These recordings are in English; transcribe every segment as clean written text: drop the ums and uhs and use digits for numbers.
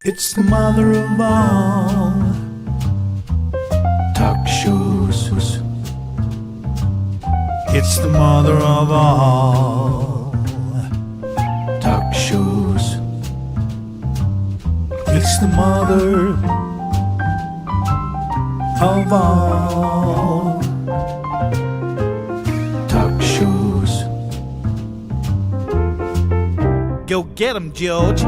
It's the mother of all talk shows. It's the mother of all talk shows. It's the mother of all talk shows. Go get 'em, George.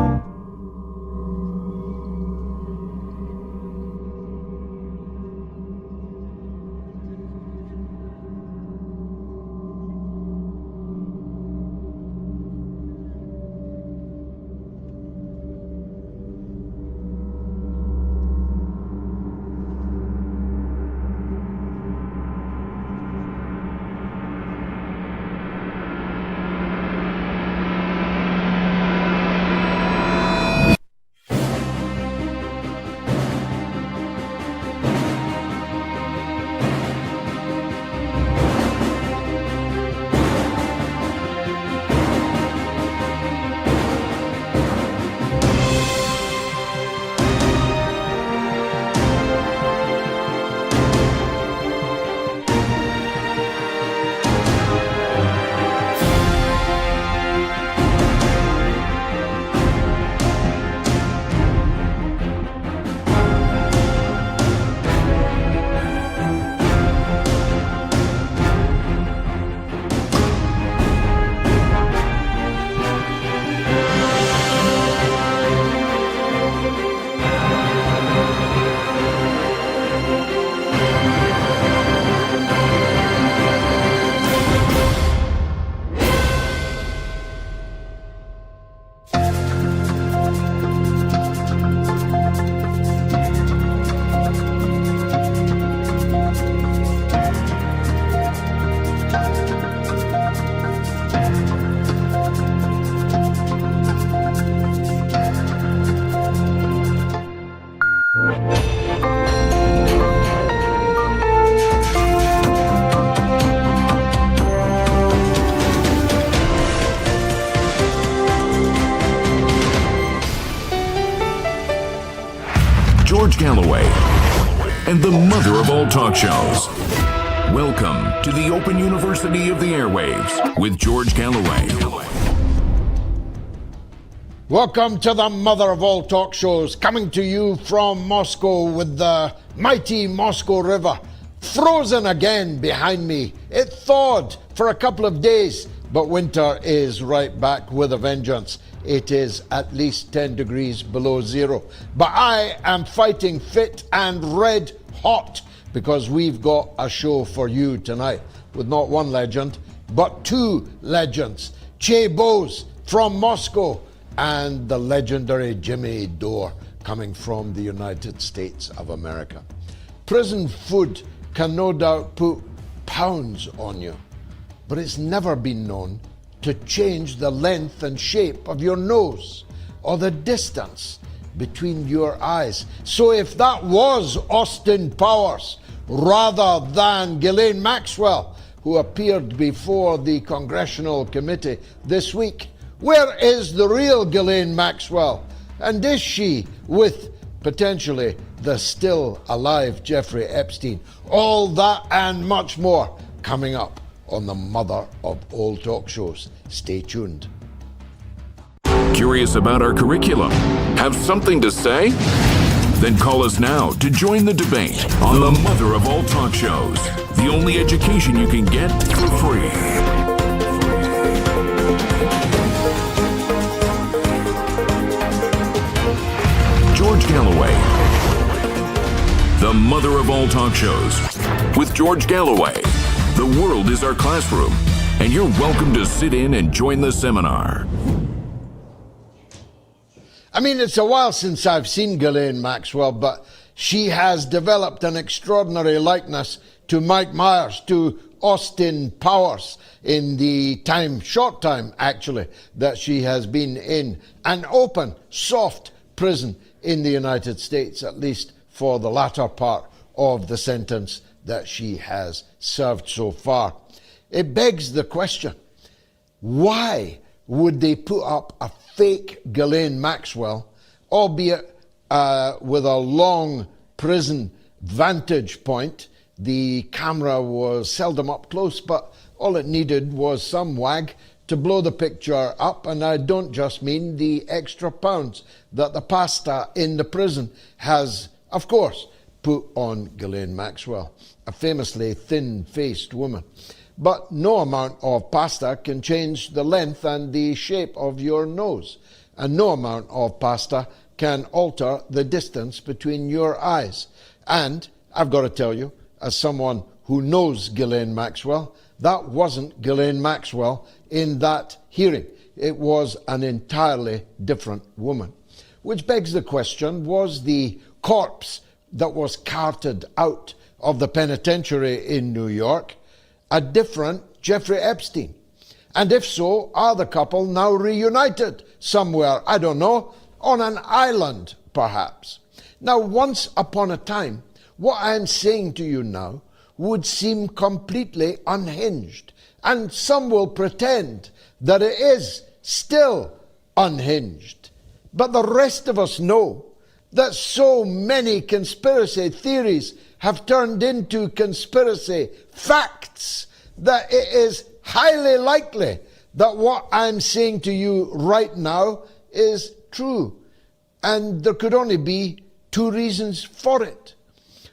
Galloway and the mother of all talk shows. Welcome to the Open University of the Airwaves with George Galloway. Welcome to the mother of all talk shows, coming to you from Moscow with the mighty Moscow River frozen again behind me. It thawed for a couple of days, but winter is right back with a vengeance. It is at least 10 degrees below zero. But I am fighting fit and red hot because we've got a show for you tonight with not one legend, but two legends. Chay Bowes from Moscow and the legendary Jimmy Dore coming from the United States of America. Prison food can no doubt put pounds on you, but it's never been known to change the length and shape of your nose or the distance between your eyes. So if that was Austin Powers rather than Ghislaine Maxwell, who appeared before the Congressional Committee this week, where is the real Ghislaine Maxwell? And is she with potentially the still alive Jeffrey Epstein? All that and much more coming up on the mother of all talk shows. Stay tuned. Curious about our curriculum? Have something to say? Then call us now to join the debate on the mother of all talk shows. The only education you can get for free. George Galloway, the mother of all talk shows. With George Galloway, the world is our classroom, and you're welcome to sit in and join the seminar. I mean, it's a while since I've seen Ghislaine Maxwell, but she has developed an extraordinary likeness to Mike Myers, to Austin Powers in the short time actually, that she has been in an open, soft prison in the United States, at least for the latter part of the sentence that she has served so far. It begs the question, why would they put up a fake Ghislaine Maxwell, albeit with a long prison vantage point. The camera was seldom up close, but all it needed was some wag to blow the picture up, and I don't just mean the extra pounds that the pastor in the prison has, of course, put on Ghislaine Maxwell, a famously thin-faced woman. But no amount of pasta can change the length and the shape of your nose, and no amount of pasta can alter the distance between your eyes. And I've got to tell you, as someone who knows Ghislaine Maxwell, that wasn't Ghislaine Maxwell in that hearing. It was an entirely different woman. Which begs the question, was the corpse that was carted out of the penitentiary in New York a different Jeffrey Epstein? And if so, are the couple now reunited somewhere, I don't know, on an island perhaps? Now, once upon a time, what I'm saying to you now would seem completely unhinged, and some will pretend that it is still unhinged. But the rest of us know that so many conspiracy theories have turned into conspiracy facts that it is highly likely that what I'm saying to you right now is true. And there could only be two reasons for it.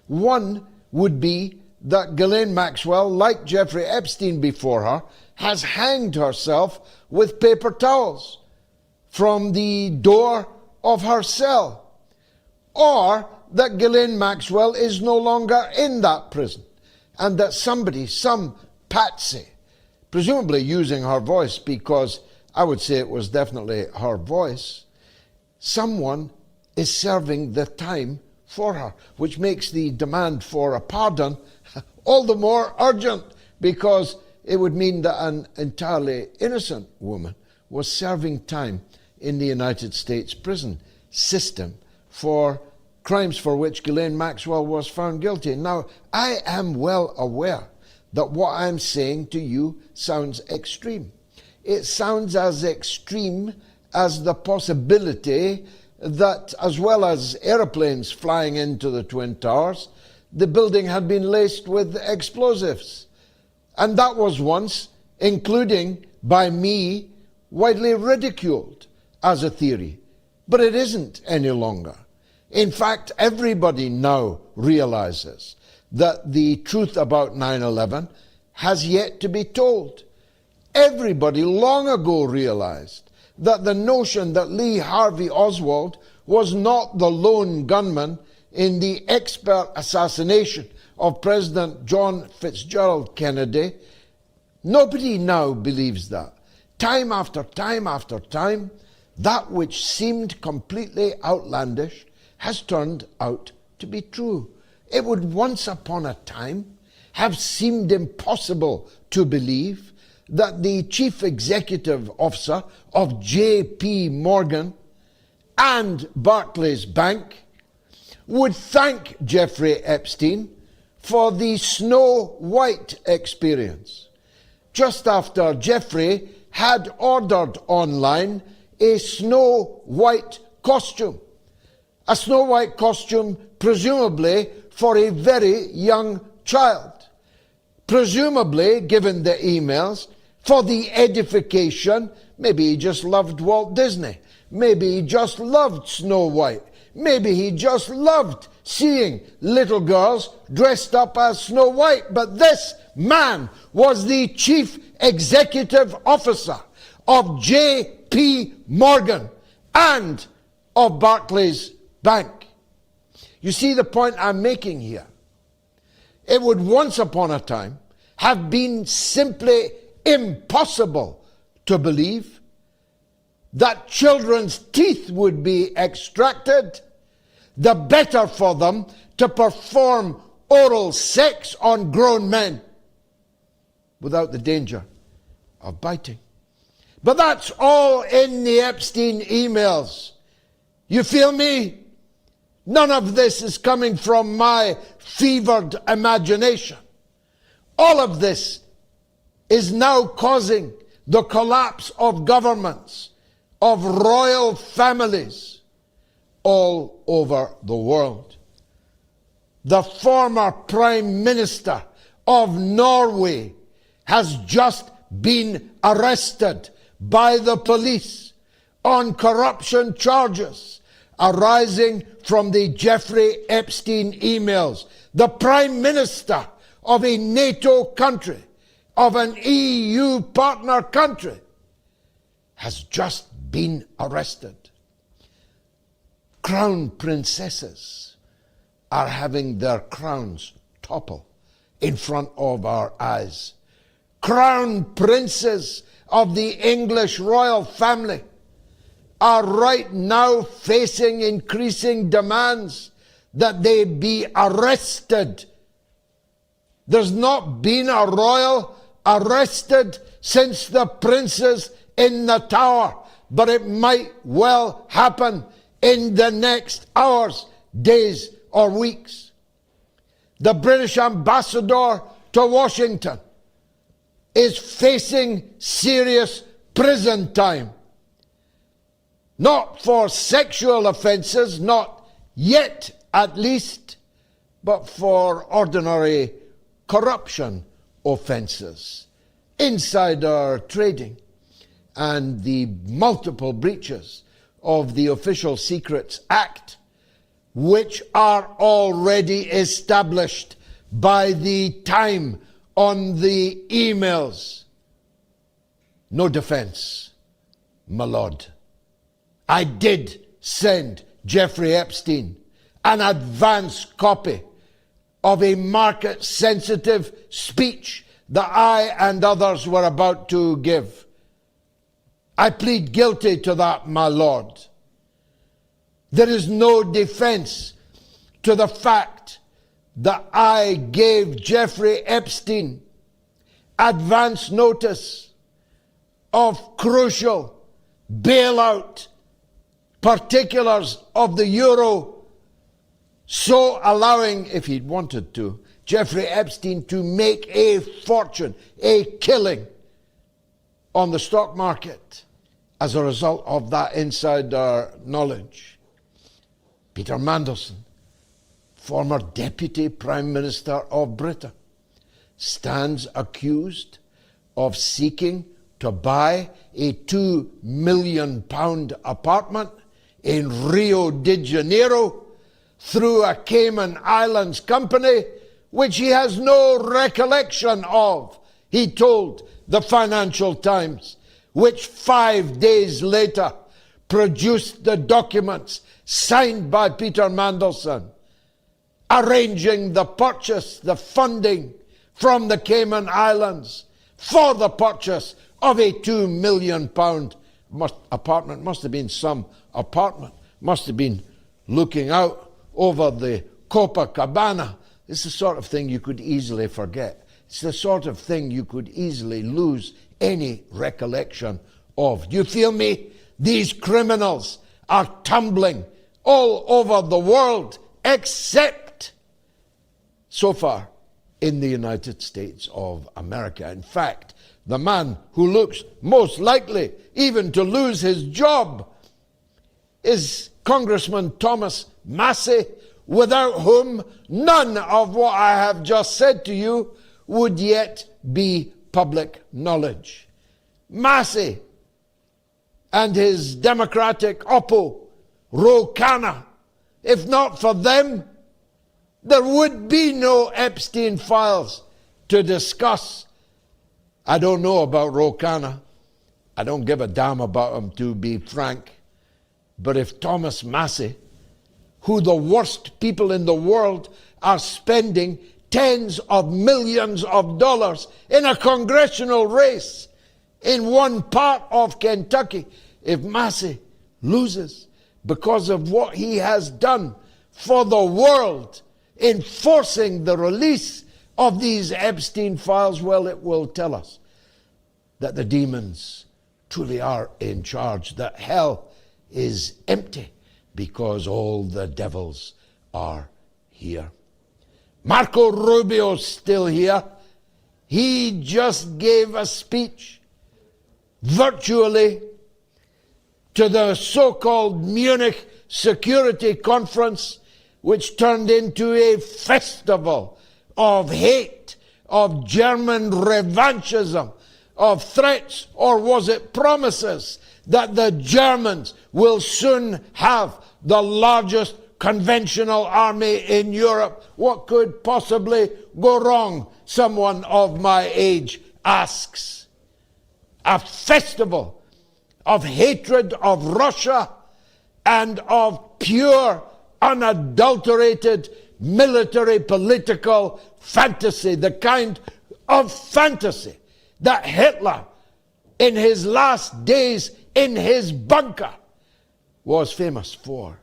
One would be that Ghislaine Maxwell, like Jeffrey Epstein before her, has hanged herself with paper towels from the door of her cell. Or that Ghislaine Maxwell is no longer in that prison, and that somebody, some patsy, presumably using her voice, because I would say it was definitely her voice, someone is serving the time for her, which makes the demand for a pardon all the more urgent, because it would mean that an entirely innocent woman was serving time in the United States prison system for crimes for which Ghislaine Maxwell was found guilty. Now, I am well aware that what I'm saying to you sounds extreme. It sounds as extreme as the possibility that, as well as aeroplanes flying into the Twin Towers, the building had been laced with explosives. And that was once, including by me, widely ridiculed as a theory. But it isn't any longer. In fact, everybody now realizes that the truth about 9/11 has yet to be told. Everybody long ago realized that the notion that Lee Harvey Oswald was not the lone gunman in the expert assassination of President John Fitzgerald Kennedy, nobody now believes that. Time after time after time, that which seemed completely outlandish has turned out to be true. It would once upon a time have seemed impossible to believe that the chief executive officer of J.P. Morgan and Barclays Bank would thank Jeffrey Epstein for the Snow White experience, just after Jeffrey had ordered online a Snow White costume. A Snow White costume presumably for a very young child. Presumably, given the emails, for the edification, maybe he just loved Walt Disney. Maybe he just loved Snow White. Maybe he just loved seeing little girls dressed up as Snow White. But this man was the chief executive officer of J.P. Morgan and of Barclays Bank. You see the point I'm making here? It would once upon a time have been simply impossible to believe that children's teeth would be extracted, the better for them to perform oral sex on grown men without the danger of biting. But that's all in the Epstein emails. You feel me? None of this is coming from my fevered imagination. All of this is now causing the collapse of governments, of royal families, all over the world. The former Prime Minister of Norway has just been arrested by the police on corruption charges arising from the Jeffrey Epstein emails. The Prime Minister of a NATO country, of an EU partner country, has just been arrested. Crown princesses are having their crowns topple in front of our eyes. Crown princes of the English royal family are right now facing increasing demands that they be arrested. There's not been a royal arrested since the princes in the Tower, but it might well happen in the next hours, days, or weeks. The British ambassador to Washington is facing serious prison time. Not for sexual offences, not yet at least, but for ordinary corruption offences, insider trading, and the multiple breaches of the Official Secrets Act, which are already established by the time on the emails. No defence, my lord. I did send Jeffrey Epstein an advance copy of a market-sensitive speech that I and others were about to give. I plead guilty to that, my lord. There is no defence to the fact that I gave Jeffrey Epstein advance notice of crucial bailout particulars of the euro, so allowing, if he'd wanted to, Jeffrey Epstein to make a fortune, a killing on the stock market as a result of that insider knowledge. Peter Mandelson, former Deputy Prime Minister of Britain, stands accused of seeking to buy a £2 million apartment in Rio de Janeiro through a Cayman Islands company which he has no recollection of, he told the Financial Times, which 5 days later produced the documents signed by Peter Mandelson, arranging the purchase, the funding from the Cayman Islands for the purchase of a £2 million apartment. Must have been some apartment. Must have been looking out over the Copacabana. It's the sort of thing you could easily forget. It's the sort of thing you could easily lose any recollection of. Do you feel me? These criminals are tumbling all over the world, except so far in the United States of America. In fact, the man who looks most likely even to lose his job is Congressman Thomas Massey, without whom none of what I have just said to you would yet be public knowledge. Massey and his Democratic oppo, Ro Khanna, if not for them, there would be no Epstein Files to discuss. I don't know about Ro Khanna. I don't give a damn about him, to be frank. But if Thomas Massey, who the worst people in the world are spending tens of millions of dollars in a congressional race in one part of Kentucky, if Massey loses because of what he has done for the world in forcing the release of these Epstein Files, well, it will tell us that the demons truly are in charge, that hell is empty because all the devils are here. Marco Rubio's still here. He just gave a speech virtually to the so-called Munich Security Conference, which turned into a festival of hate, of German revanchism, of threats, or was it promises that the Germans will soon have the largest conventional army in Europe? What could possibly go wrong, someone of my age asks. A festival of hatred of Russia and of pure, unadulterated military political fantasy, the kind of fantasy that Hitler, in his last days in his bunker, was famous for,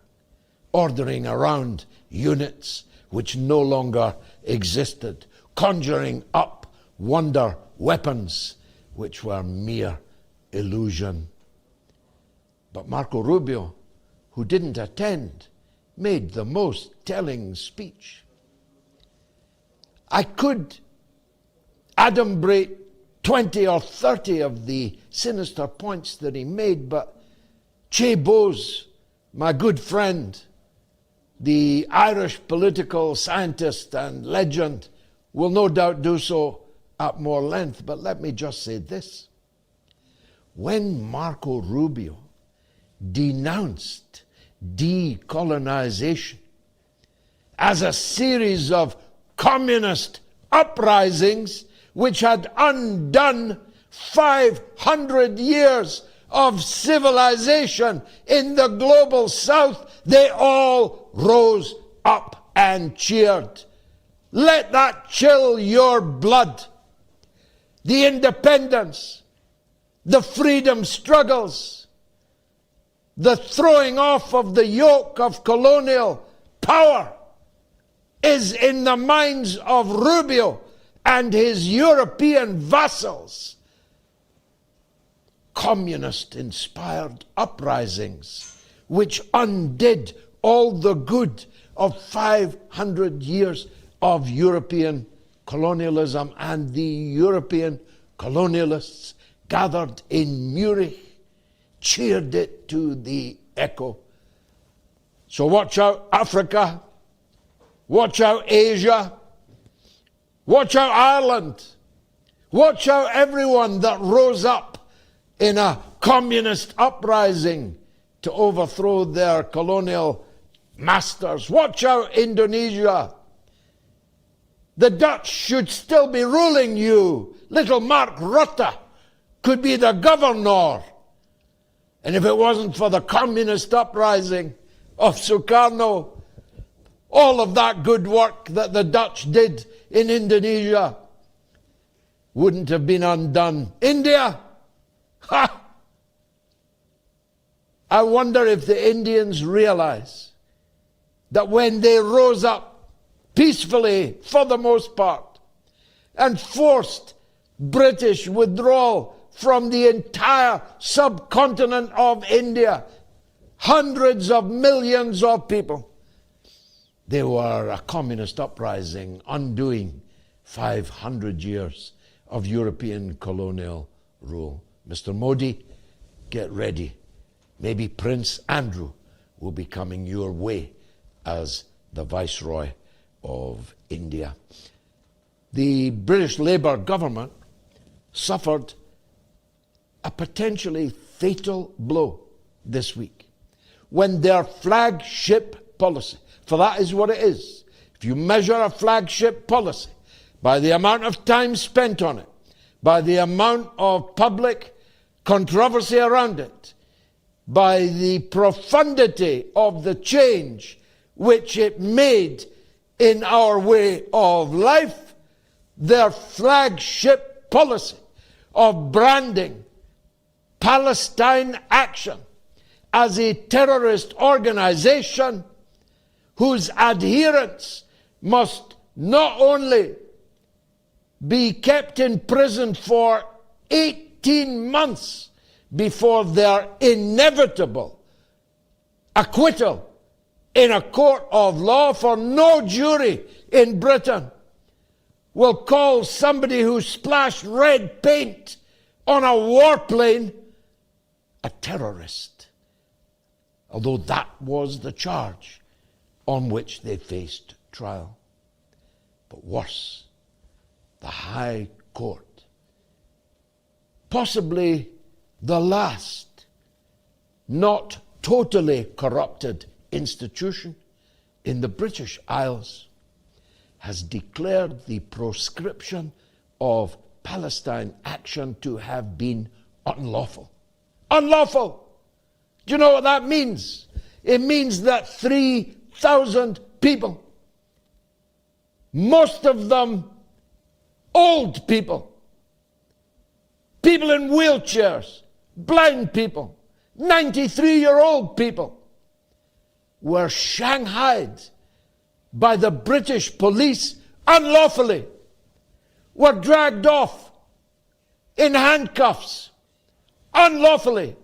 ordering around units which no longer existed, conjuring up wonder weapons which were mere illusion. But Marco Rubio, who didn't attend, made the most telling speech. I could adumbrate 20 or 30 of the sinister points that he made, but Chay Bowes, my good friend, the Irish political scientist and legend, will no doubt do so at more length. But let me just say this. When Marco Rubio denounced decolonization as a series of communist uprisings which had undone 500 years of civilization in the global south, they all rose up and cheered. Let that chill your blood. The independence, the freedom struggles, the throwing off of the yoke of colonial power is in the minds of Rubio and his European vassals. Communist-inspired uprisings which undid all the good of 500 years of European colonialism, and the European colonialists gathered in Munich cheered it to the echo. So watch out, Africa. Watch out, Asia. Watch out, Ireland. Watch out, everyone that rose up in a communist uprising to overthrow their colonial masters. Watch out, Indonesia. The Dutch should still be ruling you. Little Mark Rutte could be the governor. And if it wasn't for the communist uprising of Sukarno, all of that good work that the Dutch did in Indonesia wouldn't have been undone. India? Ha! I wonder if the Indians realize that when they rose up peacefully, for the most part, and forced British withdrawal from the entire subcontinent of India, hundreds of millions of people, they were a communist uprising undoing 500 years of European colonial rule. Mr. Modi, get ready. Maybe Prince Andrew will be coming your way as the Viceroy of India. The British Labour government suffered a potentially fatal blow this week when their flagship policy, for that is what it is. If you measure a flagship policy by the amount of time spent on it, by the amount of public controversy around it, by the profundity of the change which it made in our way of life, their flagship policy of branding Palestine Action as a terrorist organization whose adherents must not only be kept in prison for 18 months before their inevitable acquittal in a court of law, for no jury in Britain will call somebody who splashed red paint on a warplane a terrorist. although that was the charge on which they faced trial. But worse, the High Court, possibly the last not totally corrupted institution in the British Isles, has declared the proscription of Palestine action to have been unlawful. Unlawful! Do you know what that means? It means that 3,000 people, most of them old people, people in wheelchairs, blind people, 93-year-old people, were shanghaied by the British police unlawfully, were dragged off in handcuffs unlawfully,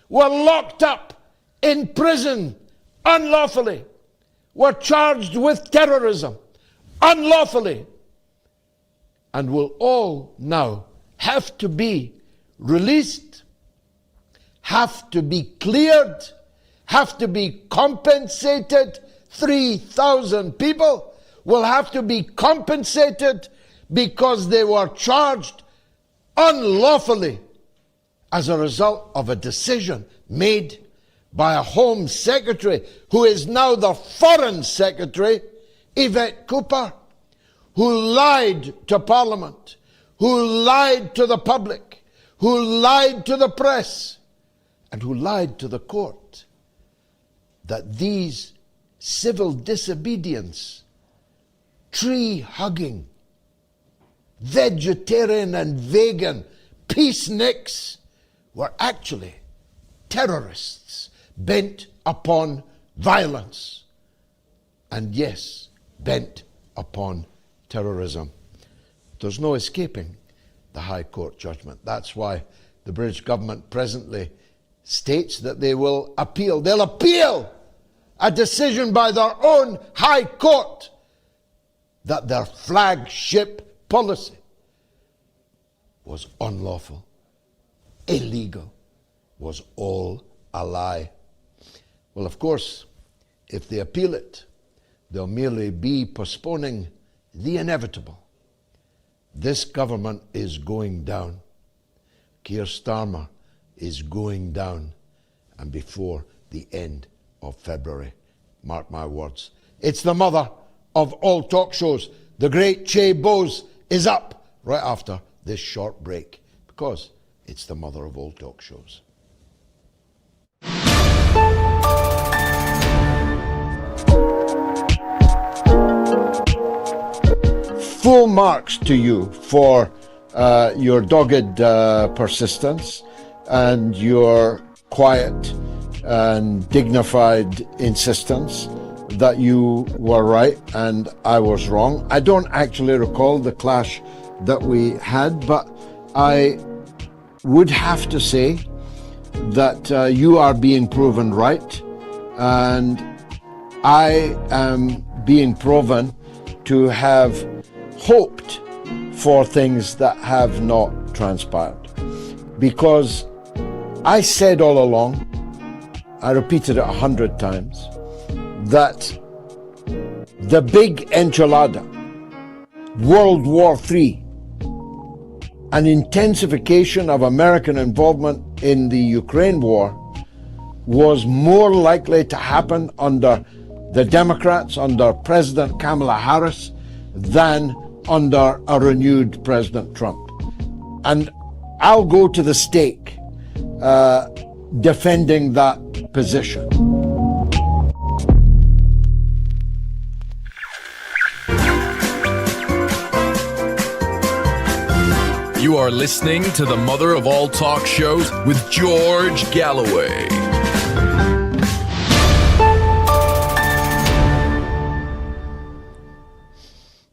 were locked up in prison unlawfully, were charged with terrorism unlawfully, and will all now have to be released, have to be cleared, have to be compensated. 3,000 people will have to be compensated because they were charged unlawfully as a result of a decision made by a Home Secretary who is now the Foreign Secretary, Yvette Cooper, who lied to Parliament, who lied to the public, who lied to the press, and who lied to the court, that these civil disobedience, tree-hugging, vegetarian and vegan peaceniks were actually terrorists bent upon violence. And yes, bent upon terrorism. There's no escaping the High Court judgment. That's why the British government presently states that they will appeal. They'll appeal a decision by their own High Court that their flagship policy was unlawful, illegal, was all a lie. Well, of course, if they appeal it, they'll merely be postponing the inevitable. This government is going down. Keir Starmer is going down, and before the end of February. Mark my words. It's the mother of all talk shows. The great Chay Bowes is up right after this short break, because it's the mother of all talk shows. Full marks to you for your dogged persistence and your quiet and dignified insistence that you were right and I was wrong. I don't actually recall the clash that we had, but I would have to say that you are being proven right, and I am being proven to have hoped for things that have not transpired. Because I said all along, I repeated it 100 times, that the big enchilada, World War III, an intensification of American involvement in the Ukraine war was more likely to happen under the Democrats, under President Kamala Harris, than under a renewed President Trump. And I'll go to the stake defending that position. You are listening to the Mother of All Talk Shows with George Galloway.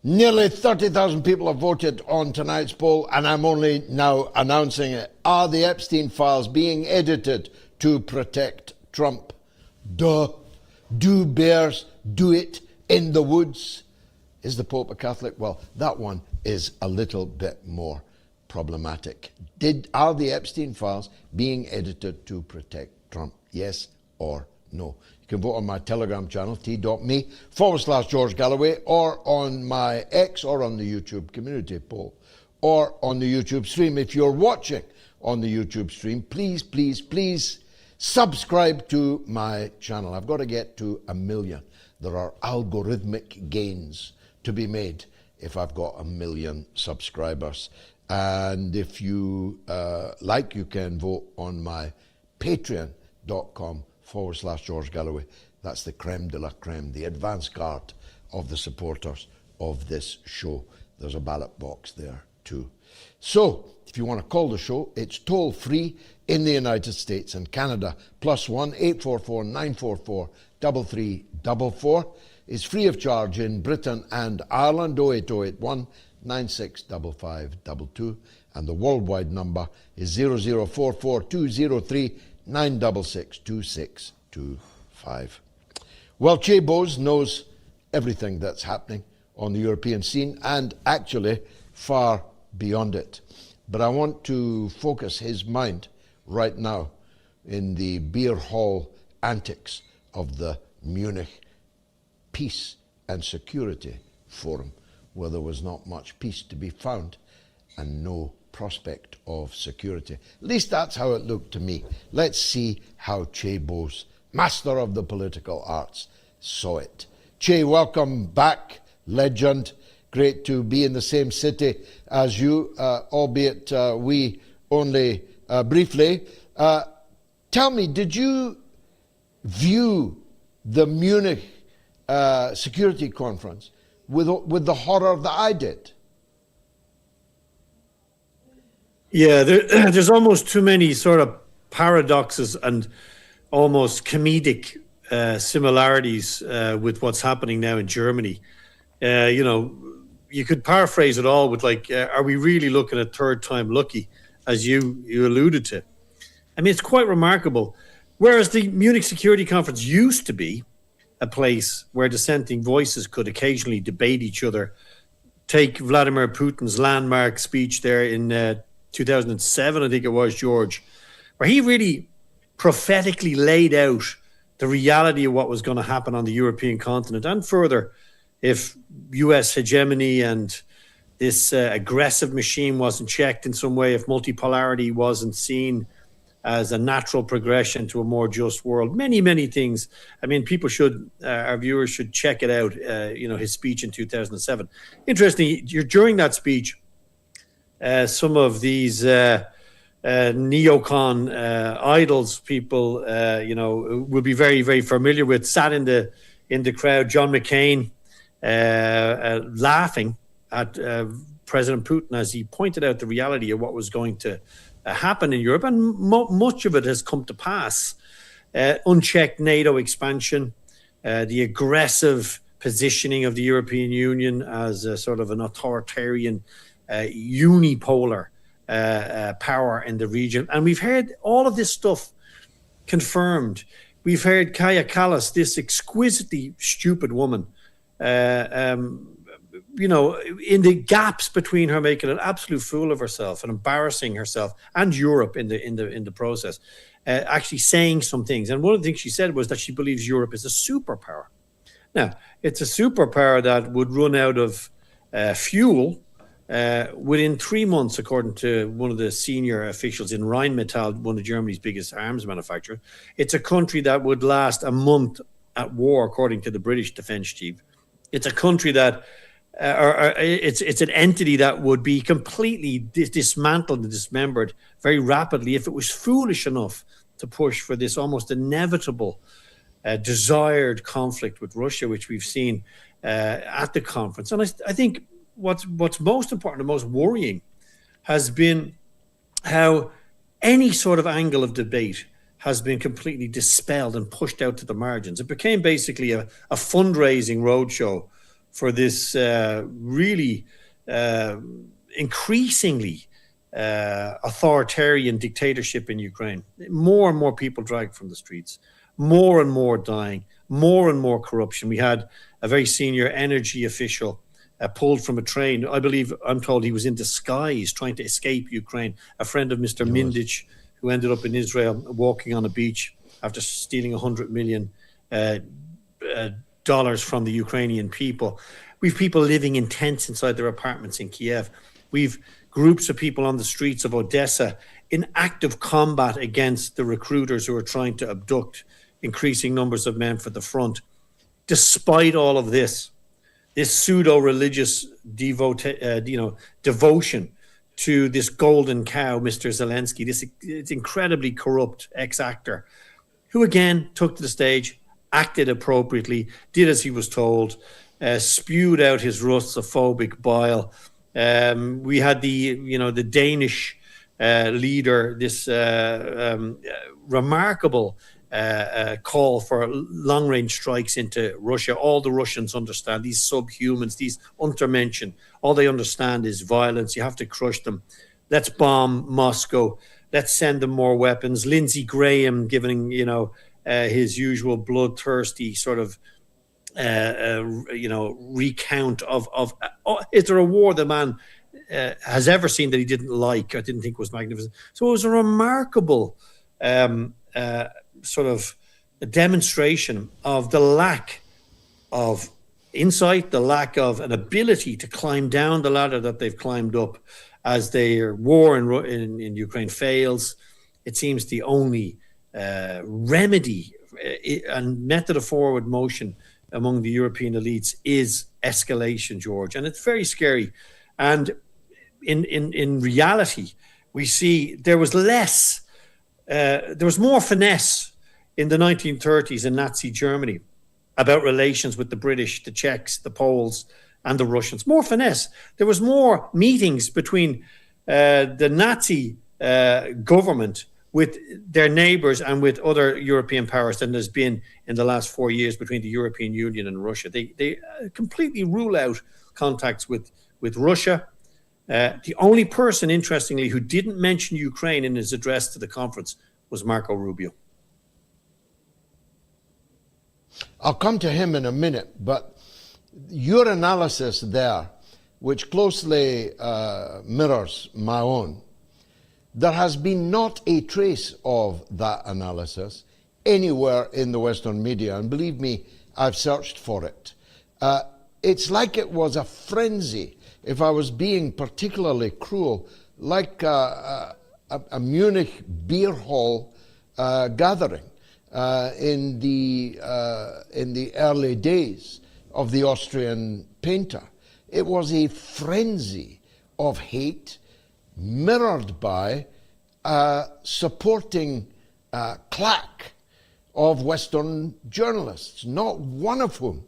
Nearly 30,000 people have voted on tonight's poll, and I'm only now announcing it. Are the Epstein Files being edited to protect Trump? Duh. Do bears do it in the woods? Is the Pope a Catholic? Well, that one is a little bit more problematic. Are the Epstein Files being edited to protect Trump? Yes or No. You can vote on my Telegram channel, t.me/George Galloway, or on my X, or on the YouTube community poll, or on the YouTube stream. If you're watching on the YouTube stream, please, please, please subscribe to my channel. I've got to get to 1 million. There are algorithmic gains to be made if I've got 1 million subscribers. And if you like, you can vote on my patreon.com/George Galloway. That's the creme de la creme, the advance guard of the supporters of this show. There's a ballot box there too. So, if you want to call the show, it's toll free in the United States and Canada. +1 844 944 3344. It's free of charge in Britain and Ireland. 08081 965522, and the worldwide number is 0044203 966 2625. Well, Chay Bowes knows everything that's happening on the European scene, and actually far beyond it. But I want to focus his mind right now in the beer hall antics of the Munich Peace and Security Forum, where there was not much peace to be found and no prospect of security. At least that's how it looked to me. Let's see how Chay Bowes, master of the political arts, saw it. Chay, welcome back, legend. Great to be in the same city as you, albeit we only briefly. Tell me, did you view the Munich Security Conference with the horror that I did? Yeah, there's almost too many sort of paradoxes and almost comedic similarities with what's happening now in Germany. You could paraphrase it all with are we really looking at third time lucky, as you alluded to? I mean, it's quite remarkable. Whereas the Munich Security Conference used to be a place where dissenting voices could occasionally debate each other. Take Vladimir Putin's landmark speech there in 2007, I think it was, George, where he really prophetically laid out the reality of what was going to happen on the European continent, and further, if US hegemony and this aggressive machine wasn't checked in some way, if multipolarity wasn't seen as a natural progression to a more just world, many, many things. I mean, people our viewers should check it out, his speech in 2007. Interestingly, during that speech, some of these neocon idols people, will be very, very familiar with, sat in the crowd. John McCain laughing at President Putin as he pointed out the reality of what was going to happen in Europe, and much of it has come to pass. Unchecked NATO expansion, the aggressive positioning of the European Union as a sort of an authoritarian, unipolar power in the region. And we've heard all of this stuff confirmed. We've heard Kaya Kallas, this exquisitely stupid woman, in the gaps between her making an absolute fool of herself and embarrassing herself and Europe in the process, actually saying some things. And one of the things she said was that she believes Europe is a superpower. Now, it's a superpower that would run out of fuel within 3 months, according to one of the senior officials in Rheinmetall, one of Germany's biggest arms manufacturers. It's a country that would last a month at war, according to the British defense chief. It's a country that it's an entity that would be completely dismantled and dismembered very rapidly if it was foolish enough to push for this almost inevitable desired conflict with Russia, which we've seen at the conference. And I think what's most important and most worrying has been how any sort of angle of debate has been completely dispelled and pushed out to the margins. It became basically a fundraising roadshow for this really increasingly authoritarian dictatorship in Ukraine. More and more people dragged from the streets, more and more dying, more and more corruption. We had a very senior energy official pulled from a train. I'm told he was in disguise trying to escape Ukraine. A friend of Mr. Mindich, who ended up in Israel walking on a beach. after stealing $100 million dollars from the Ukrainian people. We've people living in tents inside their apartments in Kiev. We've groups of people on the streets of Odessa in active combat against the recruiters who are trying to abduct increasing numbers of men for the front. Despite all of this pseudo-religious devotion to this golden cow, Mr. Zelensky, this incredibly corrupt ex-actor, who again took to the stage, acted appropriately, did as he was told, spewed out his Russophobic bile. We had the Danish leader, this remarkable call for long-range strikes into Russia. All the Russians understand, these subhumans, these Untermenschen, all they understand is violence. You have to crush them. Let's bomb Moscow. Let's send them more weapons. Lindsey Graham giving, his usual bloodthirsty sort of, recount of is there a war the man has ever seen that he didn't like or didn't think was magnificent. So it was a remarkable sort of a demonstration of the lack of insight, the lack of an ability to climb down the ladder that they've climbed up as their war in Ukraine fails. It seems the only remedy and method of forward motion among the European elites is escalation, George, and it's very scary. And in reality, we see there was more finesse in the 1930s in Nazi Germany about relations with the British, the Czechs, the Poles, and the Russians. More finesse. There was more meetings between the Nazi government with their neighbors and with other European powers than there's been in the last 4 years between the European Union and Russia. They completely rule out contacts with Russia. The only person, interestingly, who didn't mention Ukraine in his address to the conference was Marco Rubio. I'll come to him in a minute, but your analysis there, which closely mirrors my own, there has been not a trace of that analysis anywhere in the Western media, and believe me, I've searched for it. It's like it was a frenzy, if I was being particularly cruel, like a Munich beer hall gathering in the early days of the Austrian painter. It was a frenzy of hate mirrored by supporting claque of Western journalists, not one of whom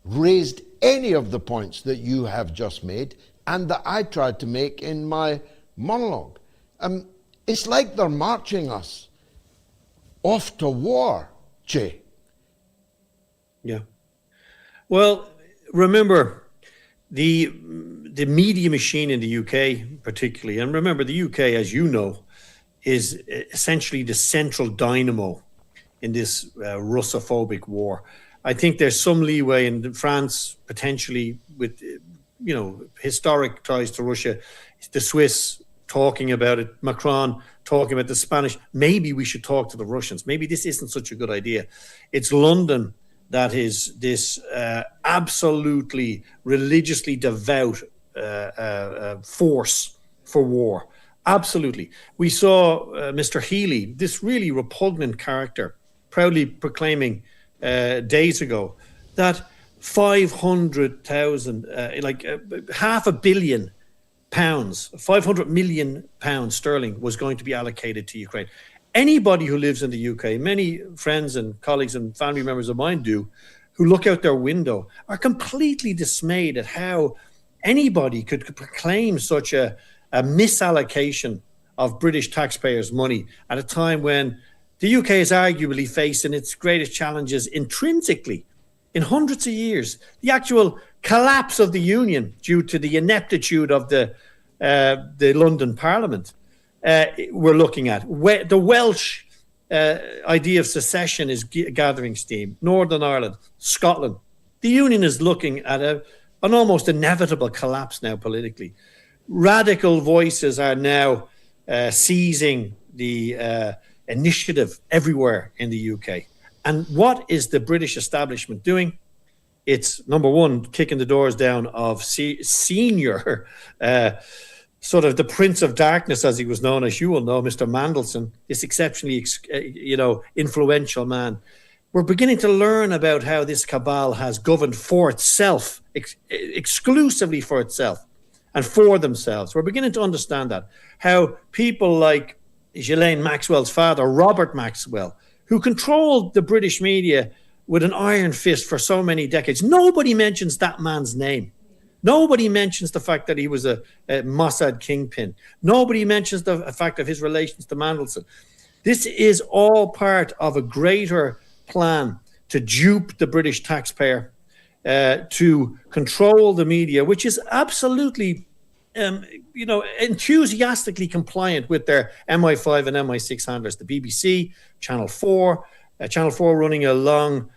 raised any of the points that you have just made and that I tried to make in my monologue. It's like they're marching us off to war, Chay. Yeah. Well, remember, the media machine in the UK particularly, and remember the UK, as you know, is essentially the central dynamo in this Russophobic war. I think there's some leeway in France, potentially with, historic ties to Russia, the Swiss talking about it, Macron talking about the Spanish. Maybe we should talk to the Russians. Maybe this isn't such a good idea. It's London that is this absolutely religiously devout force for war. Absolutely. We saw Mr. Healy, this really repugnant character, proudly proclaiming days ago that 500,000, £500 million, 500 million pounds sterling was going to be allocated to Ukraine. Anybody who lives in the UK, many friends and colleagues and family members of mine do, who look out their window, are completely dismayed at how anybody could proclaim such a misallocation of British taxpayers' money at a time when the UK is arguably facing its greatest challenges intrinsically in hundreds of years. The actual collapse of the Union due to the ineptitude of the London Parliament we're looking at. The Welsh idea of secession is gathering steam. Northern Ireland, Scotland. The Union is looking at an almost inevitable collapse now Radical voices are now seizing the initiative everywhere in the UK. And what is the British establishment doing? It's, number one, kicking the doors down of senior, sort of the Prince of Darkness, as he was known, as you will know, Mr. Mandelson, this exceptionally, influential man. We're beginning to learn about how this cabal has governed for itself, exclusively for itself and for themselves. We're beginning to understand that. How people like Ghislaine Maxwell's father, Robert Maxwell, who controlled the British media with an iron fist for so many decades. Nobody mentions that man's name. Nobody mentions the fact that he was a Mossad kingpin. Nobody mentions the fact of his relations to Mandelson. This is all part of a greater plan to dupe the British taxpayer, to control the media, which is absolutely, enthusiastically compliant with their MI5 and MI6 handlers. The BBC, Channel 4, Channel 4 running a long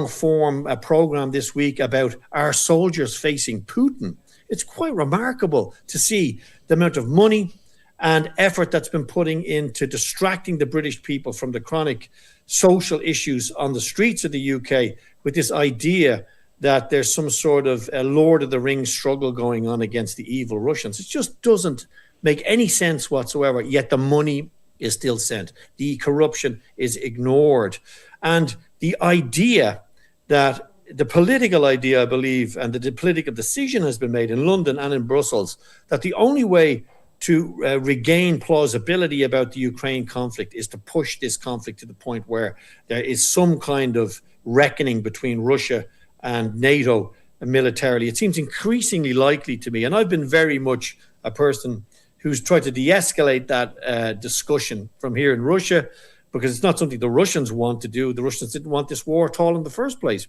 form program this week about our soldiers facing Putin. It's quite remarkable to see the amount of money and effort that's been putting into distracting the British people from the chronic social issues on the streets of the UK with this idea that there's some sort of a Lord of the Rings struggle going on against the evil Russians. It just doesn't make any sense whatsoever, yet the money is still sent. The corruption is ignored. And the idea that the political idea, I believe, and the political decision has been made in London and in Brussels that the only way to regain plausibility about the Ukraine conflict is to push this conflict to the point where there is some kind of reckoning between Russia and NATO militarily. It seems increasingly likely to me, and I've been very much a person who's tried to de-escalate that discussion from here in Russia, because it's not something the Russians want to do. The Russians didn't want this war at all in the first place.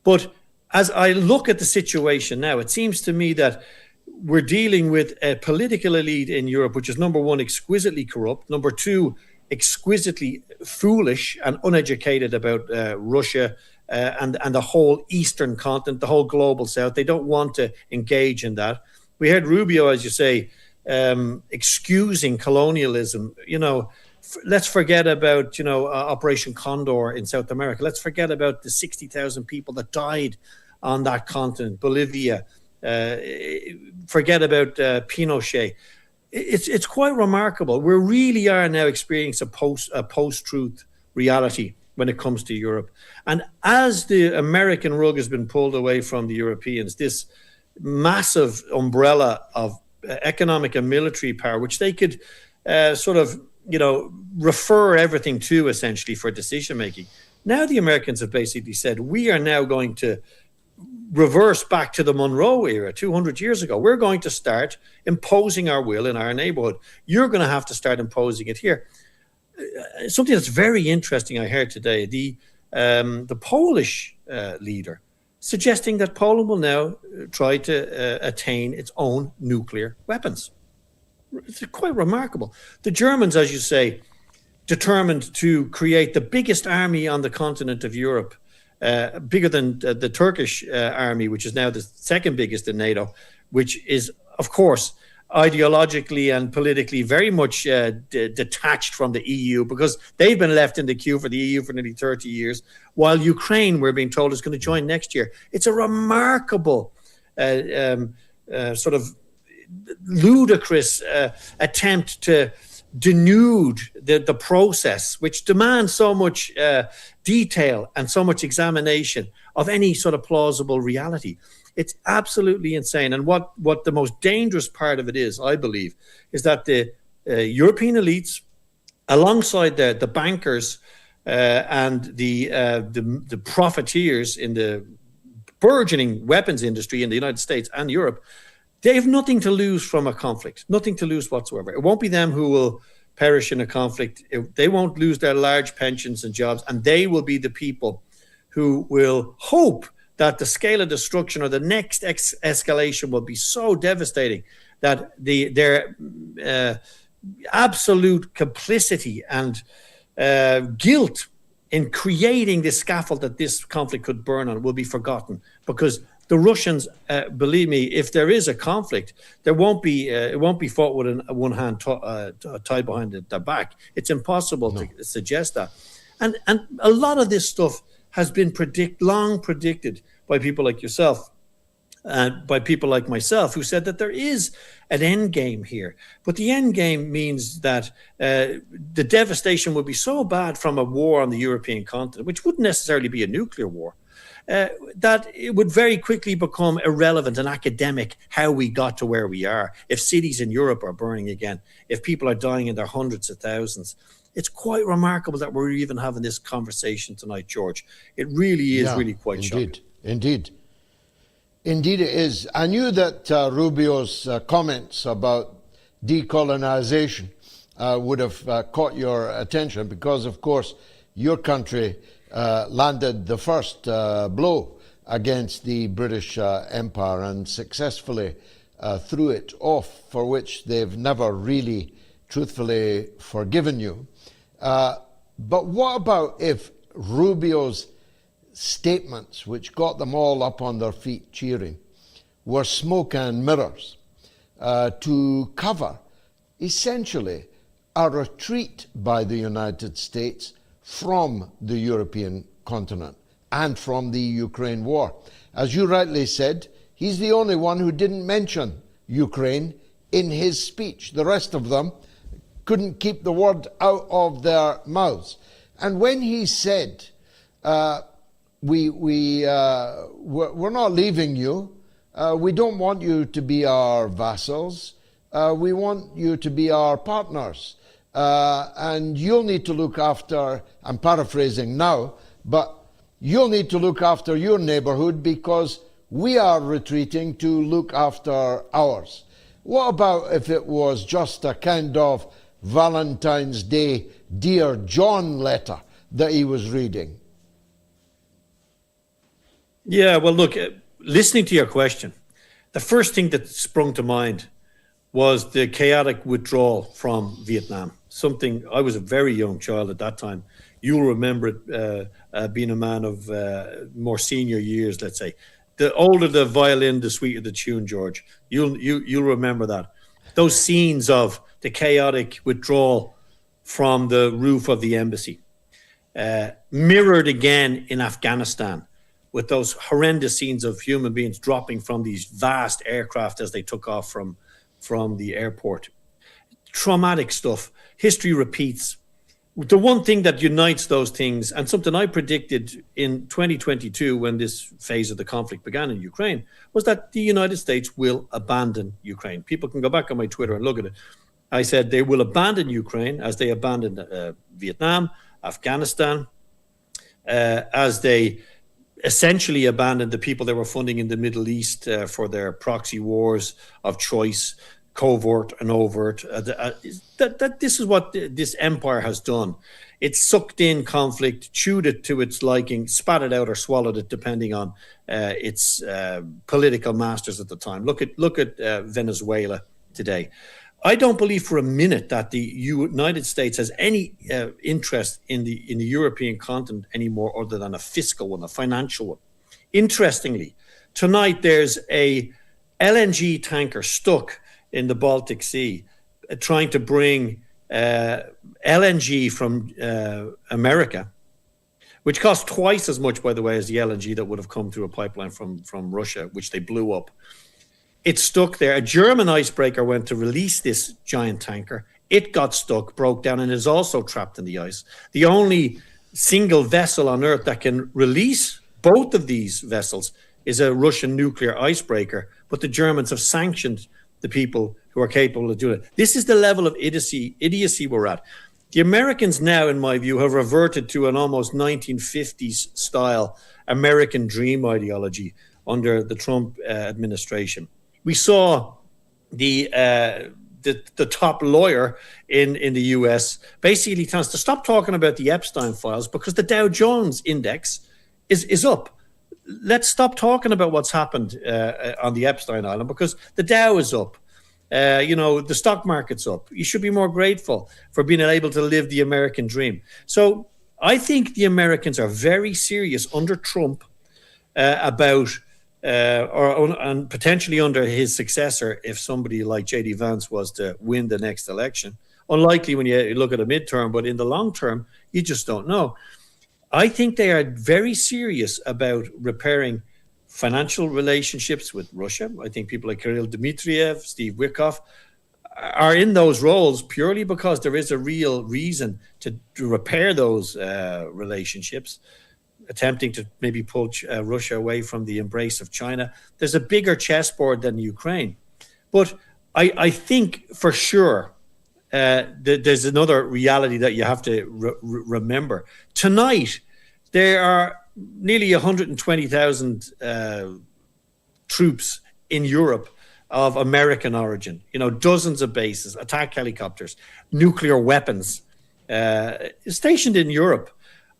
But as I look at the situation now, it seems to me that we're dealing with a political elite in Europe, which is, number one, exquisitely corrupt, number two, exquisitely foolish and uneducated about Russia and the whole Eastern continent, the whole global South. They don't want to engage in that. We heard Rubio, as you say, excusing colonialism. Let's forget about, Operation Condor in South America. Let's forget about the 60,000 people that died on that continent, Bolivia. Forget about Pinochet. It's quite remarkable. We really are now experiencing a post-truth reality when it comes to Europe. And as the American rug has been pulled away from the Europeans, this massive umbrella of economic and military power, which they could refer everything to essentially for decision making. Now the Americans have basically said, we are now going to reverse back to the Monroe era 200 years ago. We're going to start imposing our will in our neighborhood. You're going to have to start imposing it here. Something that's very interesting I heard today, the Polish leader suggesting that Poland will now try to attain its own nuclear weapons. It's quite remarkable. The Germans, as you say, determined to create the biggest army on the continent of Europe, bigger than the Turkish army, which is now the second biggest in NATO, which is, of course, ideologically and politically very much detached from the EU, because they've been left in the queue for the EU for nearly 30 years, while Ukraine, we're being told, is going to join next year. It's a remarkable sort of ludicrous attempt to denude the process, which demands so much detail and so much examination of any sort of plausible reality. It's absolutely insane. And what the most dangerous part of it is, I believe, is that the European elites, alongside the bankers and the profiteers in the burgeoning weapons industry in the United States and Europe, they have nothing to lose from a conflict, nothing to lose whatsoever. It won't be them who will perish in a conflict. They won't lose their large pensions and jobs, and they will be the people who will hope that the scale of destruction or the next escalation will be so devastating that their absolute complicity and guilt in creating this scaffold that this conflict could burn on will be forgotten, because The Russians, believe me, if there is a conflict, there won't be it won't be fought with one hand tied behind their back. It's impossible to suggest that. And a lot of this stuff has been long predicted by people like yourself and by people like myself, who said that there is an end game here. But the end game means that the devastation would be so bad from a war on the European continent, which wouldn't necessarily be a nuclear war, that it would very quickly become irrelevant and academic how we got to where we are. If cities in Europe are burning again, if people are dying in their hundreds of thousands, it's quite remarkable that we're even having this conversation tonight, George. It really is really quite shocking. Indeed it is. I knew that Rubio's comments about decolonization would have caught your attention because, of course, your country landed the first blow against the British Empire and successfully threw it off, for which they've never really truthfully forgiven you. But what about if Rubio's statements, which got them all up on their feet cheering, were smoke and mirrors to cover essentially a retreat by the United States from the European continent and from the Ukraine war? As you rightly said, he's the only one who didn't mention Ukraine in his speech. The rest of them couldn't keep the word out of their mouths. And when he said, we're not leaving you, we don't want you to be our vassals, we want you to be our partners, and you'll need to look after, I'm paraphrasing now, but you'll need to look after your neighborhood because we are retreating to look after ours. What about if it was just a kind of Valentine's Day Dear John letter that he was reading? Yeah, well, look, listening to your question, the first thing that sprung to mind was the chaotic withdrawal from Vietnam. Something, I was a very young child at that time. You'll remember it being a man of more senior years, let's say. The older the violin, the sweeter the tune, George. You'll remember that. Those scenes of the chaotic withdrawal from the roof of the embassy, mirrored again in Afghanistan, with those horrendous scenes of human beings dropping from these vast aircraft as they took off from the airport. Traumatic stuff. History repeats. The one thing that unites those things, and something I predicted in 2022 when this phase of the conflict began in Ukraine, was that the United States will abandon Ukraine. People can go back on my Twitter and look at it. I said they will abandon Ukraine as they abandoned Vietnam, Afghanistan, as they essentially abandoned the people they were funding in the Middle East for their proxy wars of choice, covert and overt. This is what this empire has done. It sucked in conflict, chewed it to its liking, spat it out or swallowed it, depending on its political masters at the time. Look at Venezuela today. I don't believe for a minute that the United States has any interest in the European continent anymore, other than a fiscal one, a financial one. Interestingly, tonight there's a LNG tanker stuck in the Baltic Sea, trying to bring LNG from America, which cost twice as much, by the way, as the LNG that would have come through a pipeline from Russia, which they blew up. It's stuck there. A German icebreaker went to release this giant tanker. It got stuck, broke down, and is also trapped in the ice. The only single vessel on Earth that can release both of these vessels is a Russian nuclear icebreaker, but the Germans have sanctioned the people who are capable of doing it. This is the level of idiocy we're at. The Americans now, in my view, have reverted to an almost 1950s style American dream ideology under the Trump administration. We saw the top lawyer in the US basically tells us to stop talking about the Epstein Files because the Dow Jones index is up. Let's stop talking about what's happened on the Epstein Island because the Dow is up. The stock market's up. You should be more grateful for being able to live the American dream. So I think the Americans are very serious under Trump about and potentially under his successor if somebody like J.D. Vance was to win the next election. Unlikely when you look at a midterm, but in the long term, you just don't know. I think they are very serious about repairing financial relationships with Russia. I think people like Kirill Dmitriev, Steve Witkoff are in those roles purely because there is a real reason to repair those relationships, attempting to maybe pull Russia away from the embrace of China. There's a bigger chessboard than Ukraine. But I think for sure there's another reality that you have to remember. Tonight, there are nearly 120,000 troops in Europe of American origin, dozens of bases, attack helicopters, nuclear weapons stationed in Europe.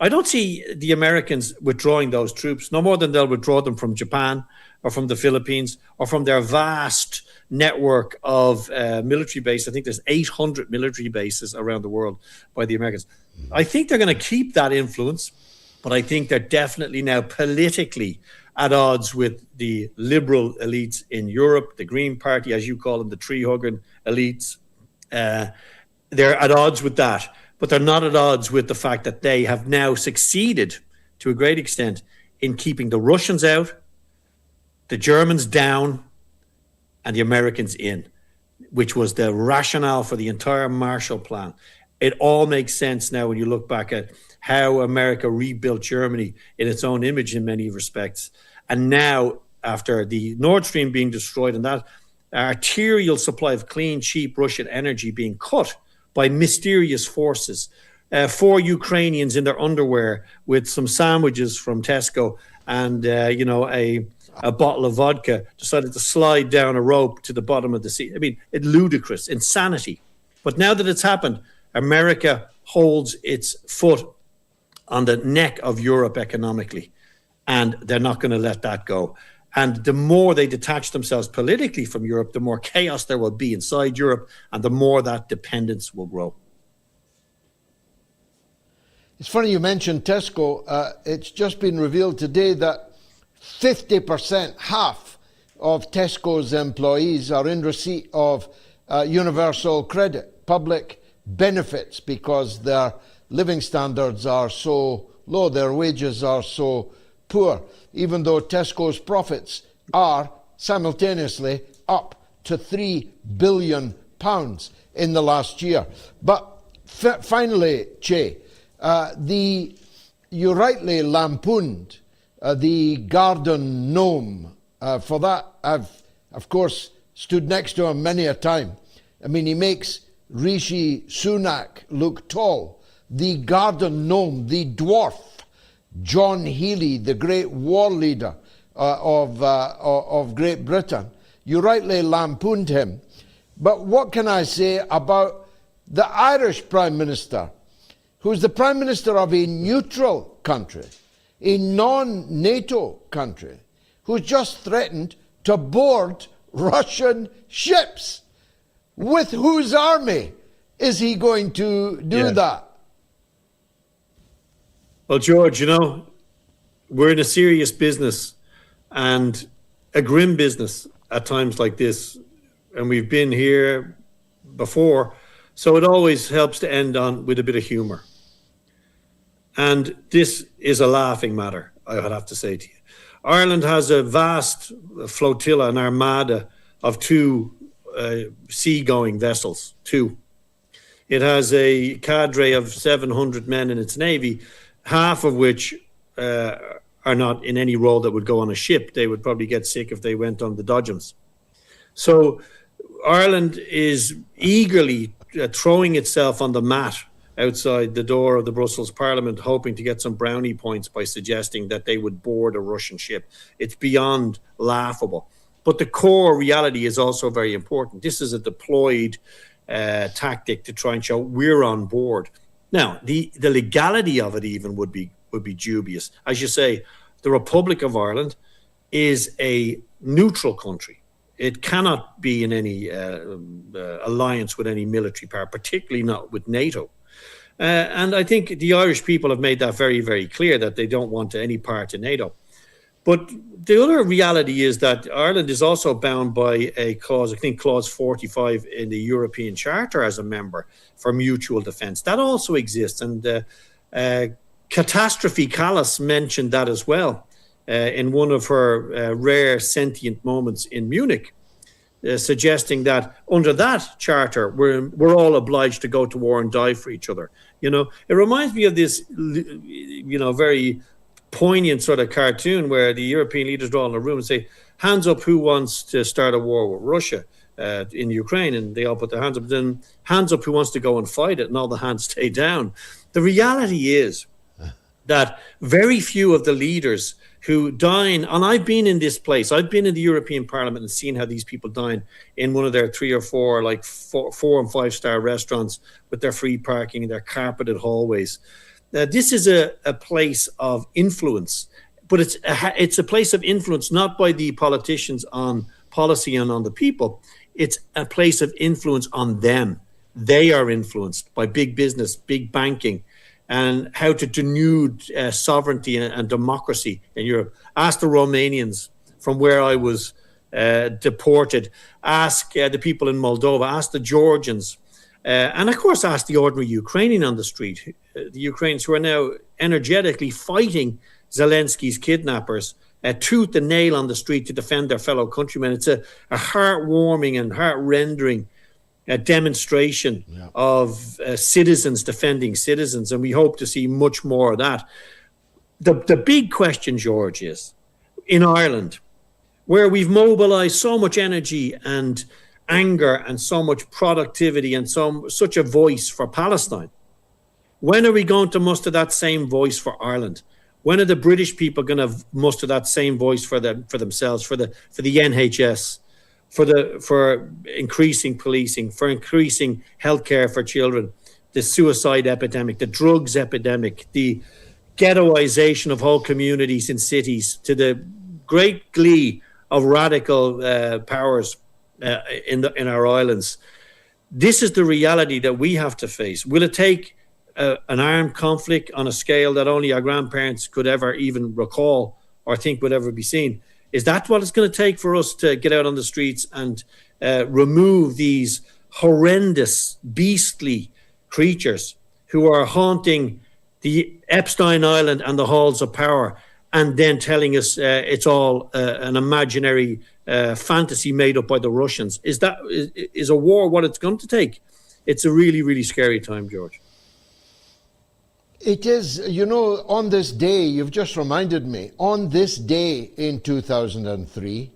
I don't see the Americans withdrawing those troops, no more than they'll withdraw them from Japan or from the Philippines or from their vast network of military bases. I think there's 800 military bases around the world by the Americans. I think they're going to keep that influence, but I think they're definitely now politically at odds with the liberal elites in Europe, the Green Party, as you call them, the tree-hugging elites. They're at odds with that, but they're not at odds with the fact that they have now succeeded to a great extent in keeping the Russians out, the Germans down, and the Americans in, which was the rationale for the entire Marshall Plan. It all makes sense now when you look back at how America rebuilt Germany in its own image in many respects. And now, after the Nord Stream being destroyed and that arterial supply of clean, cheap Russian energy being cut by mysterious forces, 4 Ukrainians in their underwear with some sandwiches from Tesco and, a bottle of vodka decided to slide down a rope to the bottom of the sea. I mean, it's ludicrous, insanity. But now that it's happened, America holds its foot on the neck of Europe economically, and they're not going to let that go. And the more they detach themselves politically from Europe, the more chaos there will be inside Europe, and the more that dependence will grow. It's funny you mentioned Tesco. It's just been revealed today that 50%, half of Tesco's employees are in receipt of universal credit, public benefits, because their living standards are so low, their wages are so poor, even though Tesco's profits are simultaneously up to £3 billion in the last year. But finally, Chay, you rightly lampooned the garden gnome. For that, I've, of course, stood next to him many a time. I mean, he makes Rishi Sunak look tall. The garden gnome, the dwarf, John Healey, the great war leader of Great Britain. You rightly lampooned him. But what can I say about the Irish Prime Minister, who's the Prime Minister of a neutral country, a non-NATO country, who's just threatened to board Russian ships? With whose army is he going to do that? Well, George, we're in a serious business and a grim business at times like this. And we've been here before. So it always helps to end on with a bit of humor. And this is a laughing matter, I would have to say to you. Ireland has a vast flotilla, an armada of 2 seagoing vessels, 2. It has a cadre of 700 men in its navy, half of which are not in any role that would go on a ship. They would probably get sick if they went on the dodgems. So Ireland is eagerly throwing itself on the mat outside the door of the Brussels Parliament, hoping to get some brownie points by suggesting that they would board a Russian ship. It's beyond laughable. But the core reality is also very important. This is a deployed tactic to try and show we're on board. Now, the legality of it even would be dubious. As you say, the Republic of Ireland is a neutral country. It cannot be in any alliance with any military power, particularly not with NATO. And I think the Irish people have made that very, very clear that they don't want any part in NATO. But the other reality is that Ireland is also bound by a clause, I think clause 45 in the European Charter as a member for mutual defence. That also exists. And Catastrophe Callas mentioned that as well in one of her rare sentient moments in Munich, suggesting that under that charter, we're all obliged to go to war and die for each other. You know, it reminds me of this, you know, very poignant sort of cartoon where the European leaders are all in a room and say, hands up who wants to start a war with Russia in Ukraine, and they all put their hands up. Then hands up who wants to go and fight it, and all the hands stay down. The reality is that very few of the leaders who dine, and I've been in this place, I've been in the European Parliament and seen how these people dine in one of their 3 or 4, like 4 and 5 star restaurants with their free parking and their carpeted hallways. This is a place of influence, but it's a place of influence not by the politicians on policy and on the people. It's a place of influence on them. They are influenced by big business, big banking, and how to denude sovereignty and democracy in Europe. Ask the Romanians from where I was deported. Ask the people in Moldova. Ask the Georgians. And of course, ask the ordinary Ukrainian on the street, the Ukrainians who are now energetically fighting Zelensky's kidnappers, tooth and nail on the street to defend their fellow countrymen. It's a heartwarming and heart-rendering demonstration of citizens defending citizens, and we hope to see much more of that. The big question, George, is in Ireland, where we've mobilised so much energy and anger and so much productivity and such a voice for Palestine. When are we going to muster that same voice for Ireland? When are the British people going to muster that same voice for themselves, for the NHS, for increasing policing, for increasing healthcare for children, the suicide epidemic, the drugs epidemic, the ghettoization of whole communities in cities, to the great glee of radical powers in our islands? This is the reality that we have to face. Will it take an armed conflict on a scale that only our grandparents could ever even recall or think would ever be seen? Is that what it's going to take for us to get out on the streets and remove these horrendous, beastly creatures who are haunting the Epstein Island and the halls of power, and then telling us it's all an imaginary fantasy made up by the Russians? Is a war what it's going to take? It's a really, really scary time, George. It is, you know, on this day, you've just reminded me, on this day in 2003,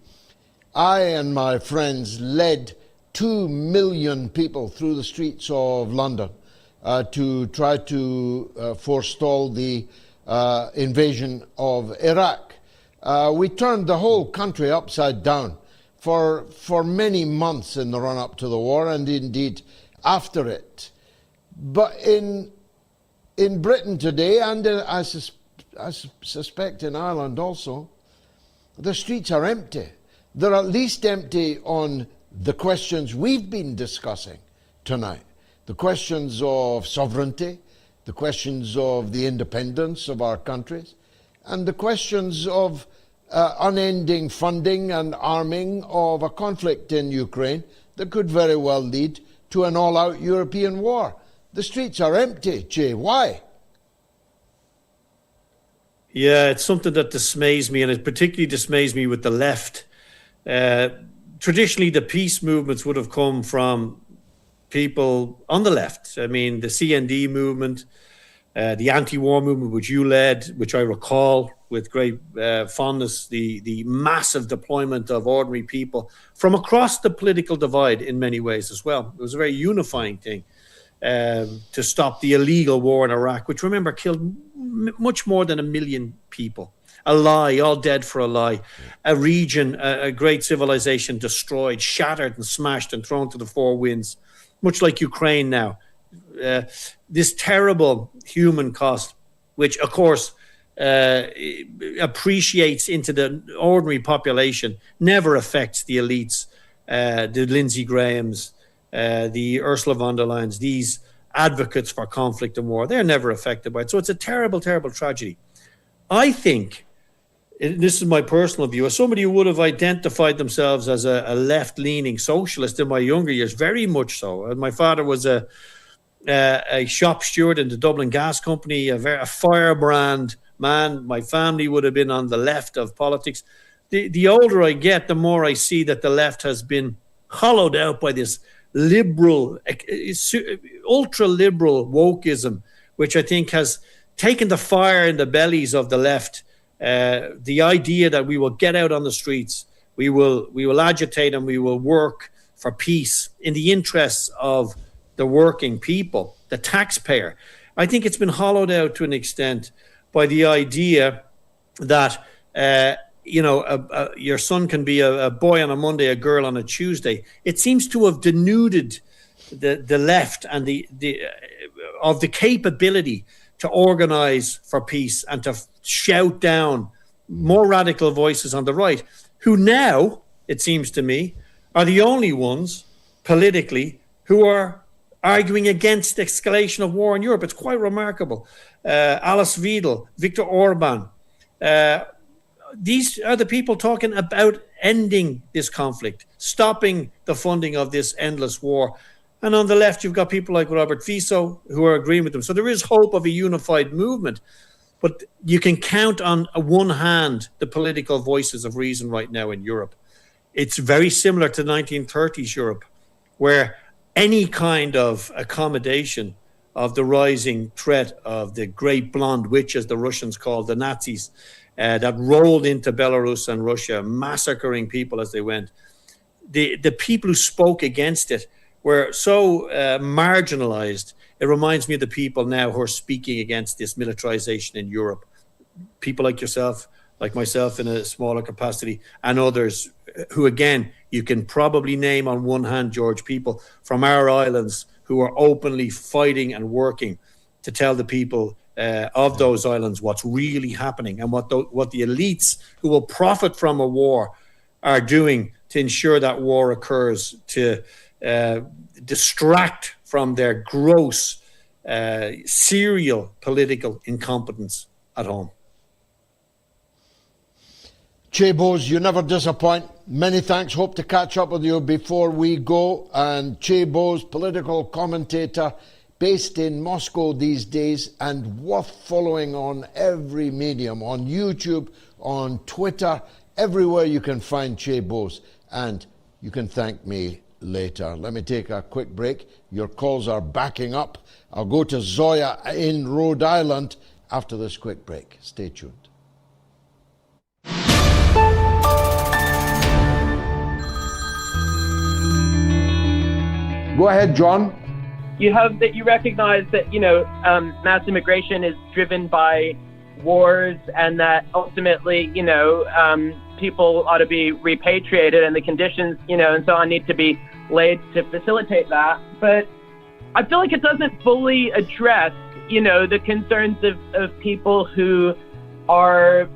I and my friends led 2 million people through the streets of London to try to forestall the invasion of Iraq. We turned the whole country upside down for many months in the run-up to the war, and indeed after it. But in Britain today, and I suspect in Ireland also, the streets are empty. They're at least empty on the questions we've been discussing tonight. The questions of sovereignty, the questions of the independence of our countries, and the questions of unending funding and arming of a conflict in Ukraine that could very well lead to an all-out European war. The streets are empty, Chay. Why? Yeah, it's something that dismays me, and it particularly dismays me with the left. Traditionally, the peace movements would have come from people on the left. I mean, the CND movement, the anti-war movement, which you led, which I recall with great fondness, the massive deployment of ordinary people from across the political divide in many ways as well. It was a very unifying thing. To stop the illegal war in Iraq, which, remember, killed much more than 1 million people. A lie, all dead for a lie. A region, a great civilization destroyed, shattered and smashed and thrown to the four winds, much like Ukraine now. This terrible human cost, which, of course, appreciates into the ordinary population, never affects the elites, the Lindsey Grahams, the Ursula von der Leyens, these advocates for conflict and war. They're never affected by it. So it's a terrible, terrible tragedy. I think this is my personal view, as somebody who would have identified themselves as a left-leaning socialist in my younger years, very much so. My father was a shop steward in the Dublin Gas Company, a firebrand man. My family would have been on the left of politics. The older I get, the more I see that the left has been hollowed out by this liberal, ultra-liberal wokeism, which I think has taken the fire in the bellies of the left. The idea that we will get out on the streets, we will agitate, and we will work for peace in the interests of the working people, the taxpayer. I think it's been hollowed out to an extent by the idea that your son can be a boy on a Monday, a girl on a Tuesday. It seems to have denuded the left and the capability to organize for peace and to shout down more radical voices on the right, who now, it seems to me, are the only ones politically who are arguing against escalation of war in Europe. It's quite remarkable. Alice Weidel, Viktor Orban, these are the people talking about ending this conflict, stopping the funding of this endless war. And on the left, you've got people like Robert Fico who are agreeing with them. So there is hope of a unified movement. But you can count on one hand the political voices of reason right now in Europe. It's very similar to 1930s Europe, where any kind of accommodation of the rising threat of the great blonde witch, as the Russians called the Nazis, that rolled into Belarus and Russia, massacring people as they went. The people who spoke against it were so marginalized. It reminds me of the people now who are speaking against this militarization in Europe. People like yourself, like myself in a smaller capacity, and others who, again, you can probably name on one hand, George, people from our islands who are openly fighting and working to tell the people of those islands what's really happening and what the elites who will profit from a war are doing to ensure that war occurs, to distract from their gross serial political incompetence at home. Chay Bowes, you never disappoint. Many thanks. Hope to catch up with you before we go. And Chay Bowes, political commentator based in Moscow these days and worth following on every medium, on YouTube, on Twitter, everywhere you can find Chay Bowes. And you can thank me later. Let me take a quick break. Your calls are backing up. I'll go to Zoya in Rhode Island after this quick break. Stay tuned. Go ahead, John. You recognize that, mass immigration is driven by wars, and that ultimately, people ought to be repatriated, and the conditions, and so on need to be laid to facilitate that. But I feel like it doesn't fully address, the concerns of people who are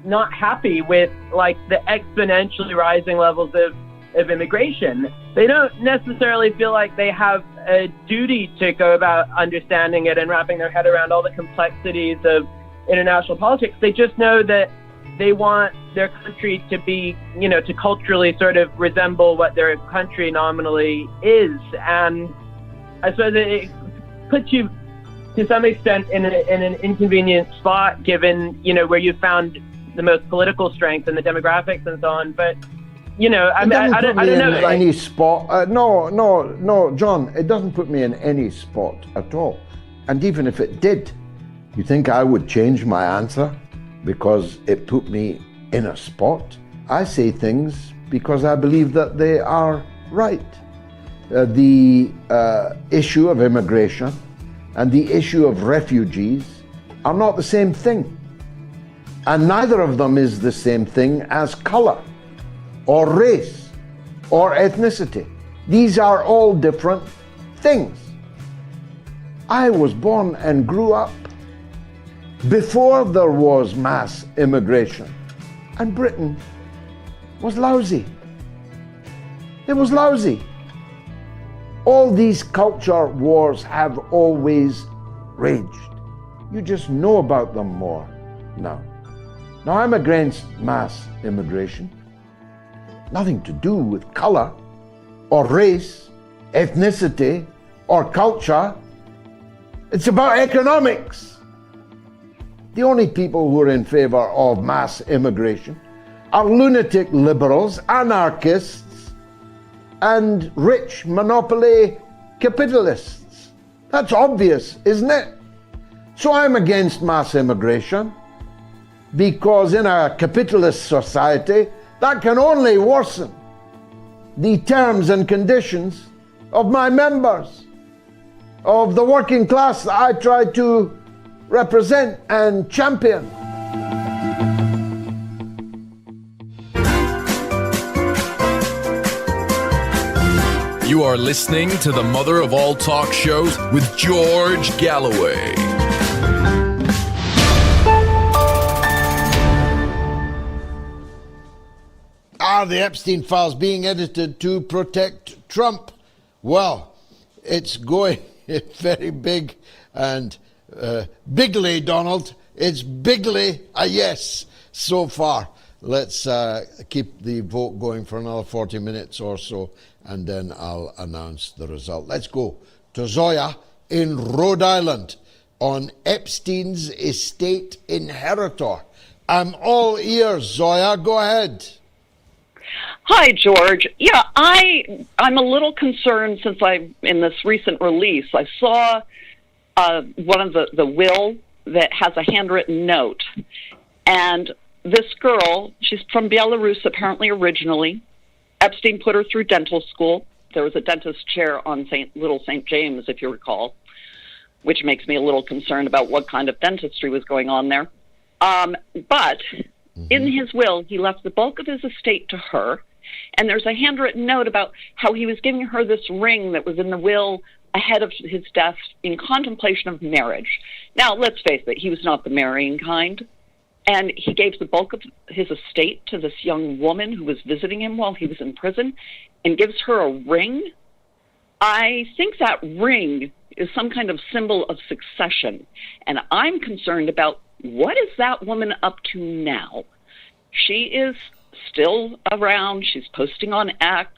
not happy with the exponentially rising levels of immigration. They don't necessarily feel like they have a duty to go about understanding it and wrapping their head around all the complexities of international politics. They just know that they want their country to be, to culturally sort of resemble what their country nominally is. And I suppose it puts you to some extent in an inconvenient spot, given, where you found the most political strength and the demographics and so on. But I don't know. Any spot? No, John. It doesn't put me in any spot at all. And even if it did, you think I would change my answer because it put me in a spot? I say things because I believe that they are right. The issue of immigration and the issue of refugees are not the same thing. And neither of them is the same thing as color, or race, or ethnicity. These are all different things. I was born and grew up before there was mass immigration, and Britain was lousy. It was lousy. All these culture wars have always raged. You just know about them more now. Now, I'm against mass immigration. Nothing to do with color or race, ethnicity or culture. It's about economics. The only people who are in favor of mass immigration are lunatic liberals, anarchists, and rich monopoly capitalists. That's obvious, isn't it? So I'm against mass immigration because in a capitalist society, that can only worsen the terms and conditions of my members, of the working class that I try to represent and champion. You are listening to the Mother of All Talk Shows with George Galloway. Are the Epstein Files being edited to protect Trump? Well, it's going very big and bigly, Donald. It's bigly a yes so far. Let's keep the vote going for another 40 minutes or so, and then I'll announce the result. Let's go to Zoya in Rhode Island on Epstein's estate inheritor. I'm all ears, Zoya. Go ahead. Hi, George. Yeah, I'm a little concerned since in this recent release, I saw one of the will that has a handwritten note. And this girl, she's from Belarus apparently originally. Epstein put her through dental school. There was a dentist chair on Little St. James, if you recall, which makes me a little concerned about what kind of dentistry was going on there. But in his will, he left the bulk of his estate to her. And there's a handwritten note about how he was giving her this ring that was in the will ahead of his death in contemplation of marriage. Now, let's face it, he was not the marrying kind. And he gave the bulk of his estate to this young woman who was visiting him while he was in prison and gives her a ring. I think that ring is some kind of symbol of succession. And I'm concerned about what is that woman up to now? She is still around. She's posting on X.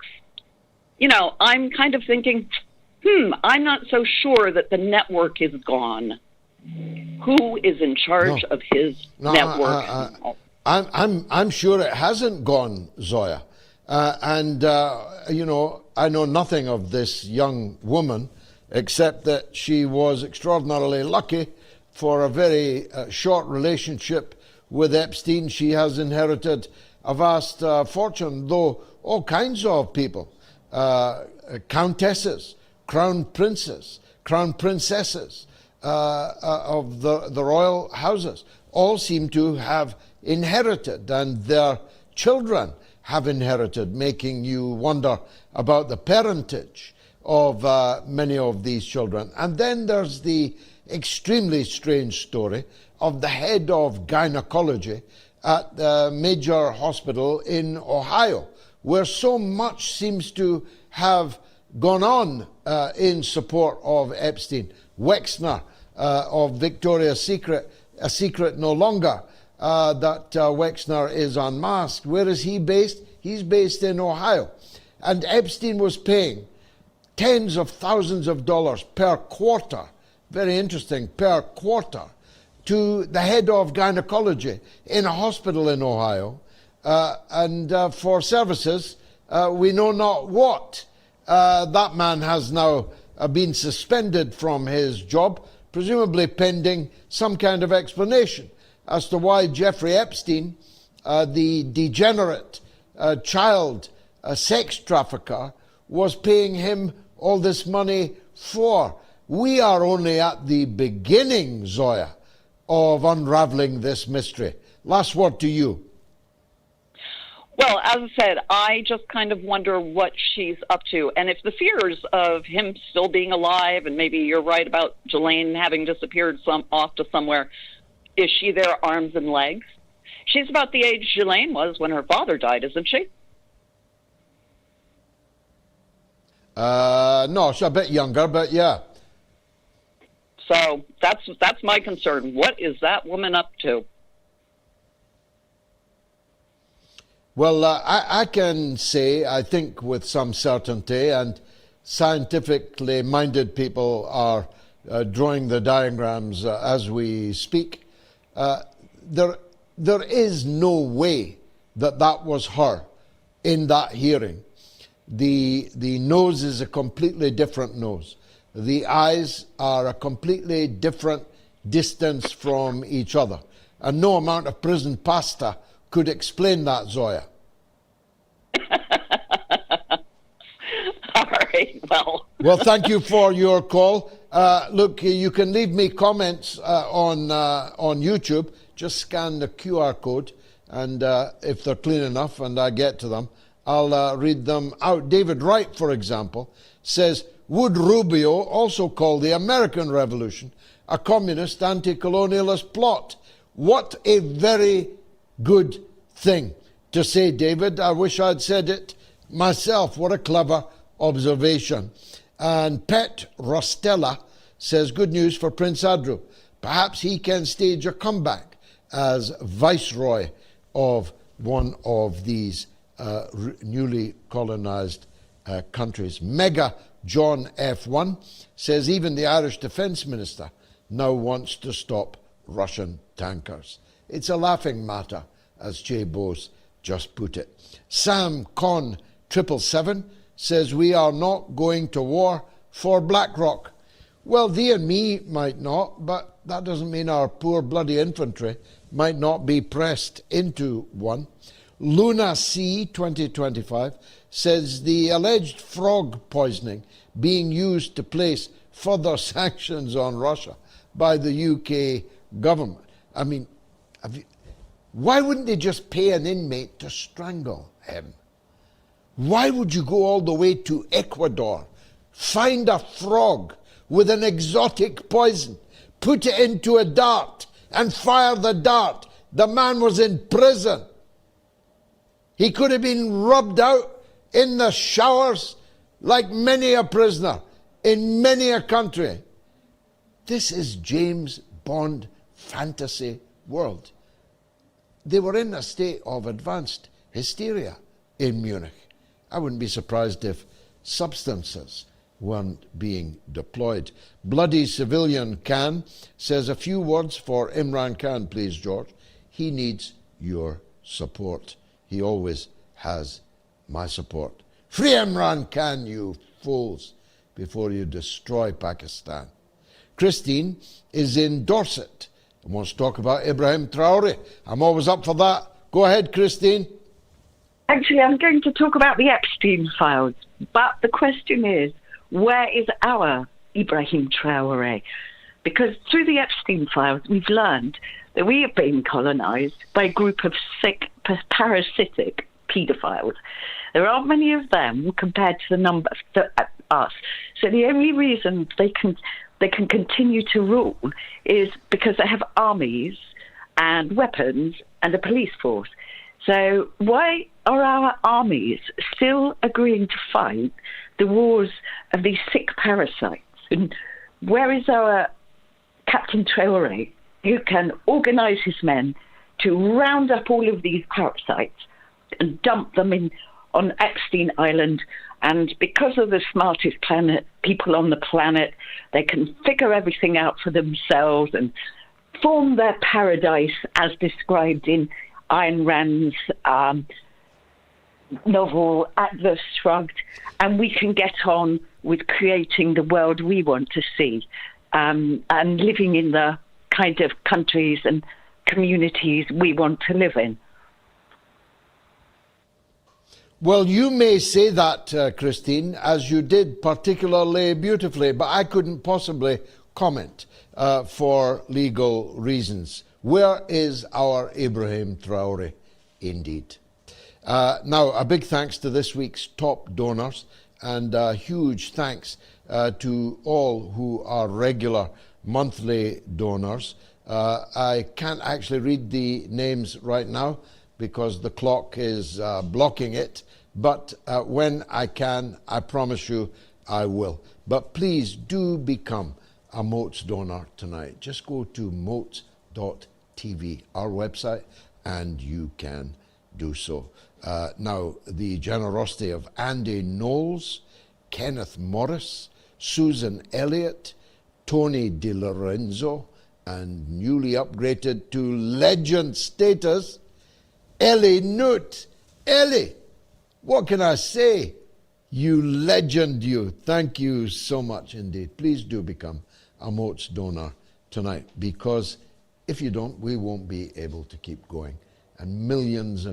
You know, I'm kind of thinking, I'm not so sure that the network is gone. Who is in charge of his network? I'm sure it hasn't gone, Zoya. You know, I know nothing of this young woman except that she was extraordinarily lucky for a very short relationship with Epstein. She has inherited a vast fortune, though all kinds of people, countesses, crown princes, crown princesses of the royal houses, all seem to have inherited, and their children have inherited, making you wonder about the parentage of many of these children. And then there's the extremely strange story of the head of gynecology at the major hospital in Ohio, where so much seems to have gone on in support of Epstein. Wexner of Victoria's Secret, a secret no longer, that Wexner is unmasked. Where is he based? He's based in Ohio. And Epstein was paying tens of thousands of dollars per quarter, very interesting, per quarter, to the head of gynecology in a hospital in Ohio, and for services we know not what. That man has now been suspended from his job, presumably pending some kind of explanation as to why Jeffrey Epstein, the degenerate child sex trafficker, was paying him all this money for. We are only at the beginning, Zoya, of unraveling this mystery. Last word to you. Well, as I said, I just kind of wonder what she's up to. And if the fears of him still being alive, and maybe you're right about Ghislaine having disappeared off to somewhere, is she there arms and legs? She's about the age Ghislaine was when her father died, isn't she? No, she's a bit younger, but yeah. So that's my concern. What is that woman up to? Well, I can say, I think with some certainty, and scientifically minded people are drawing the diagrams as we speak, there is no way that was her in that hearing. The nose is a completely different nose. The eyes are a completely different distance from each other. And no amount of prison pasta could explain that, Zoya. All right, well. Well, thank you for your call. Look, you can leave me comments on YouTube. Just scan the QR code, and if they're clean enough and I get to them, I'll read them out. David Wright, for example, says, would Rubio also call the American Revolution a communist anti-colonialist plot? What a very good thing to say, David. I wish I'd said it myself. What a clever observation. And Pet Rostella says, good news for Prince Andrew. Perhaps he can stage a comeback as viceroy of one of these newly colonized countries. Mega John F1 says even the Irish Defence Minister now wants to stop Russian tankers. It's a laughing matter, as Chay Bowes just put it. Sam Con 777 says we are not going to war for BlackRock. Well, thee and me might not, but that doesn't mean our poor bloody infantry might not be pressed into one. Luna C 2025 says the alleged frog poisoning being used to place further sanctions on Russia by the UK government. I mean, why wouldn't they just pay an inmate to strangle him? Why would you go all the way to Ecuador, find a frog with an exotic poison, put it into a dart and fire the dart? The man was in prison. He could have been rubbed out in the showers like many a prisoner in many a country. This is James Bond fantasy world. They were in a state of advanced hysteria in Munich. I wouldn't be surprised if substances weren't being deployed. Bloody Civilian Khan says a few words for Imran Khan, please, George. He needs your support. He always has my support. Free Imran Khan, you fools, before you destroy Pakistan. Christine is in Dorset and wants to talk about Ibrahim Traore. I'm always up for that. Go ahead, Christine. Actually, I'm going to talk about the Epstein Files. But the question is, where is our Ibrahim Traore? Because through the Epstein Files, we've learned that we have been colonized by a group of sick, parasitic paedophiles. There aren't many of them compared to the number of us. So the only reason they can continue to rule is because they have armies and weapons and a police force. So why are our armies still agreeing to fight the wars of these sick parasites? And where is our Captain Traore, who can organize his men to round up all of these parasites and dump them on Epstein Island? And because of the smartest people on the planet, they can figure everything out for themselves and form their paradise as described in Ayn Rand's novel Atlas Shrugged, and we can get on with creating the world we want to see and living in the kind of countries and communities we want to live in. Well, you may say that, Christine, as you did particularly beautifully, but I couldn't possibly comment for legal reasons. Where is our Ibrahim Traore, indeed? Now, a big thanks to this week's top donors, and a huge thanks to all who are regular monthly donors. I can't actually read the names right now because the clock is blocking it, but when I can, I promise you I will. But please do become a Moats donor tonight. Just go to moats.tv, our website, and you can do so. Now, the generosity of Andy Knowles, Kenneth Morris, Susan Elliott, Tony DiLorenzo, and newly upgraded to legend status, Ellie Newt. Ellie, what can I say? You legend, you. Thank you so much indeed. Please do become a Moats donor tonight, because if you don't, we won't be able to keep going. And millions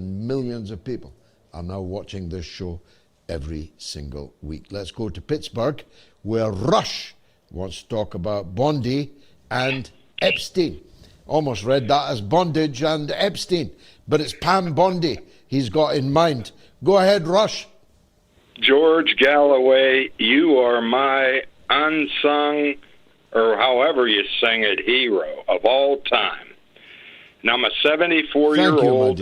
of people are now watching this show every single week. Let's go to Pittsburgh, where Rush wants to talk about Bondi and Epstein. Almost read that as bondage and Epstein, but it's Pam Bondi he's got in mind. Go ahead, Rush. George Galloway, you are my unsung, or however you sing it, hero of all time. Now, I'm a 74-year-old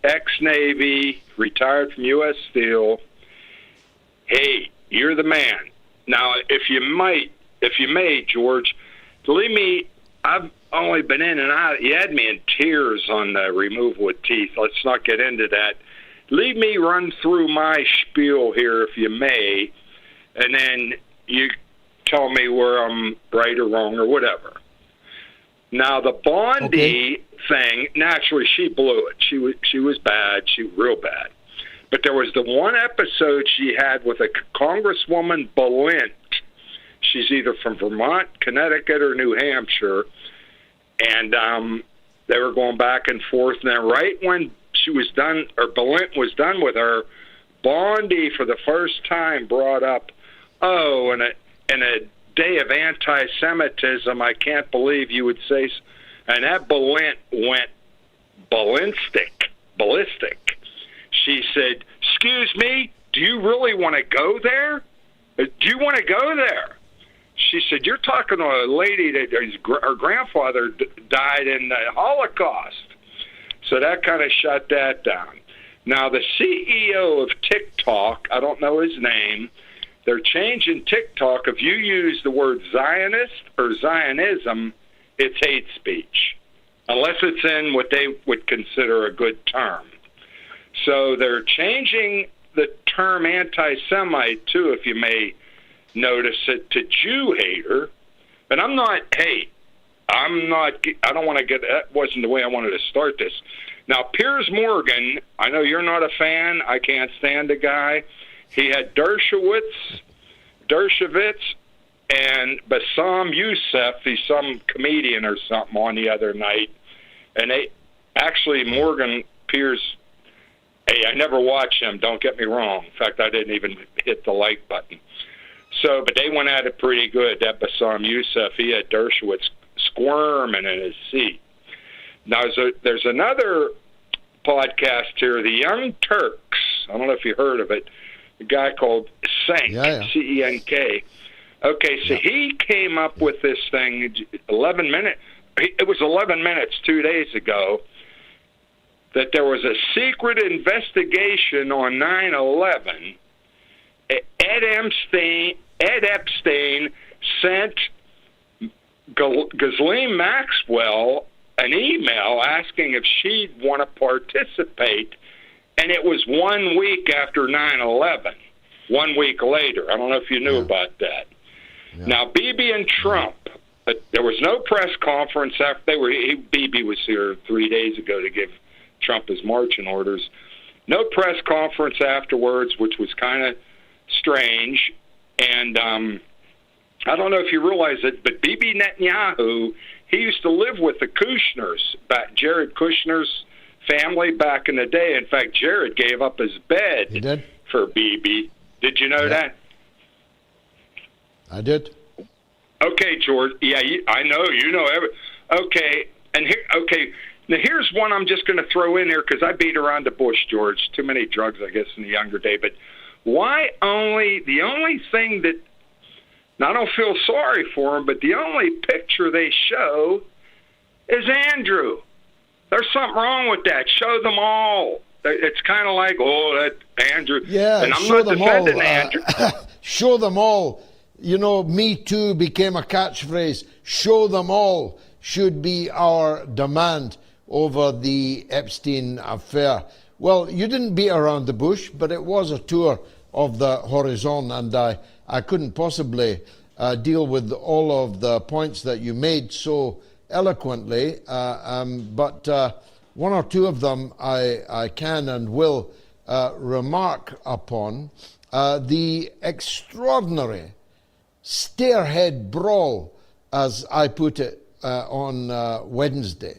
ex-Navy, retired from U.S. Steel. Hey, you're the man. Now, if you may, George, believe me, I've only been in and out. You had me in tears on the removal of teeth. Let's not get into that. Leave me run through my spiel here, if you may, and then you tell me where I'm right or wrong or whatever. Now, the Bondi thing, naturally, she blew it. She was bad. She was real bad. But there was the one episode she had with a Congresswoman Balint. She's either from Vermont, Connecticut, or New Hampshire. And they were going back and forth. And then right when she was done, or Balint was done with her, Bondi for the first time brought up, in a day of anti-Semitism, I can't believe you would say, and that Balint went ballistic. She said, excuse me, do you really want to go there? Do you want to go there? She said, you're talking to a lady that her grandfather died in the Holocaust. So that kind of shut that down. Now, the CEO of TikTok, I don't know his name, they're changing TikTok. If you use the word Zionist or Zionism, it's hate speech, unless it's in what they would consider a good term. So they're changing the term anti-Semite, too, if you may notice it, to Jew hater. And I don't want to get, that wasn't the way I wanted to start this. Now, Piers Morgan, I know you're not a fan. I can't stand the guy. He had Dershowitz, and Bassam Youssef, he's some comedian or something, on the other night. And Morgan, Piers, hey, I never watched him, don't get me wrong. In fact, I didn't even hit the like button. So, but they went at it pretty good. That Bassam Youssef, he had Dershowitz squirming in his seat. Now, there's another podcast here, The Young Turks. I don't know if you heard of it. A guy called Cenk, C-E-N-K. Okay, so he came up with this thing, 11 minutes. It was 11 minutes 2 days ago, that there was a secret investigation on 9/11. Ed Epstein sent Ghislaine Maxwell an email asking if she'd want to participate, and it was 1 week after 9/11. 1 week later. I don't know if you knew about that. Yeah. Now, Bibi and Trump, there was no press conference after Bibi was here 3 days ago to give Trump his marching orders. No press conference afterwards, which was kind of strange. And I don't know if you realize it, but Bibi Netanyahu, he used to live with the Kushners, Jared Kushner's family back in the day. In fact, Jared gave up his bed for Bibi. Did you know that? I did. Okay, George. Yeah, I know. You know every. Okay, and here. Okay, now here's one I'm just going to throw in here because I beat around the bush, George. Too many drugs, I guess, in the younger day. But why the only thing that, now I don't feel sorry for him, but the only picture they show is Andrew. There's something wrong with that. Show them all. It's kind of like, that Andrew. Yeah, and I'm not defending Andrew. Show them all. You know, Me Too became a catchphrase. Show them all should be our demand over the Epstein affair. Well, you didn't beat around the bush, but it was a tour of the horizon, and I couldn't possibly deal with all of the points that you made so eloquently, but one or two of them I can and will remark upon. The extraordinary stairhead brawl, as I put it on Wednesday.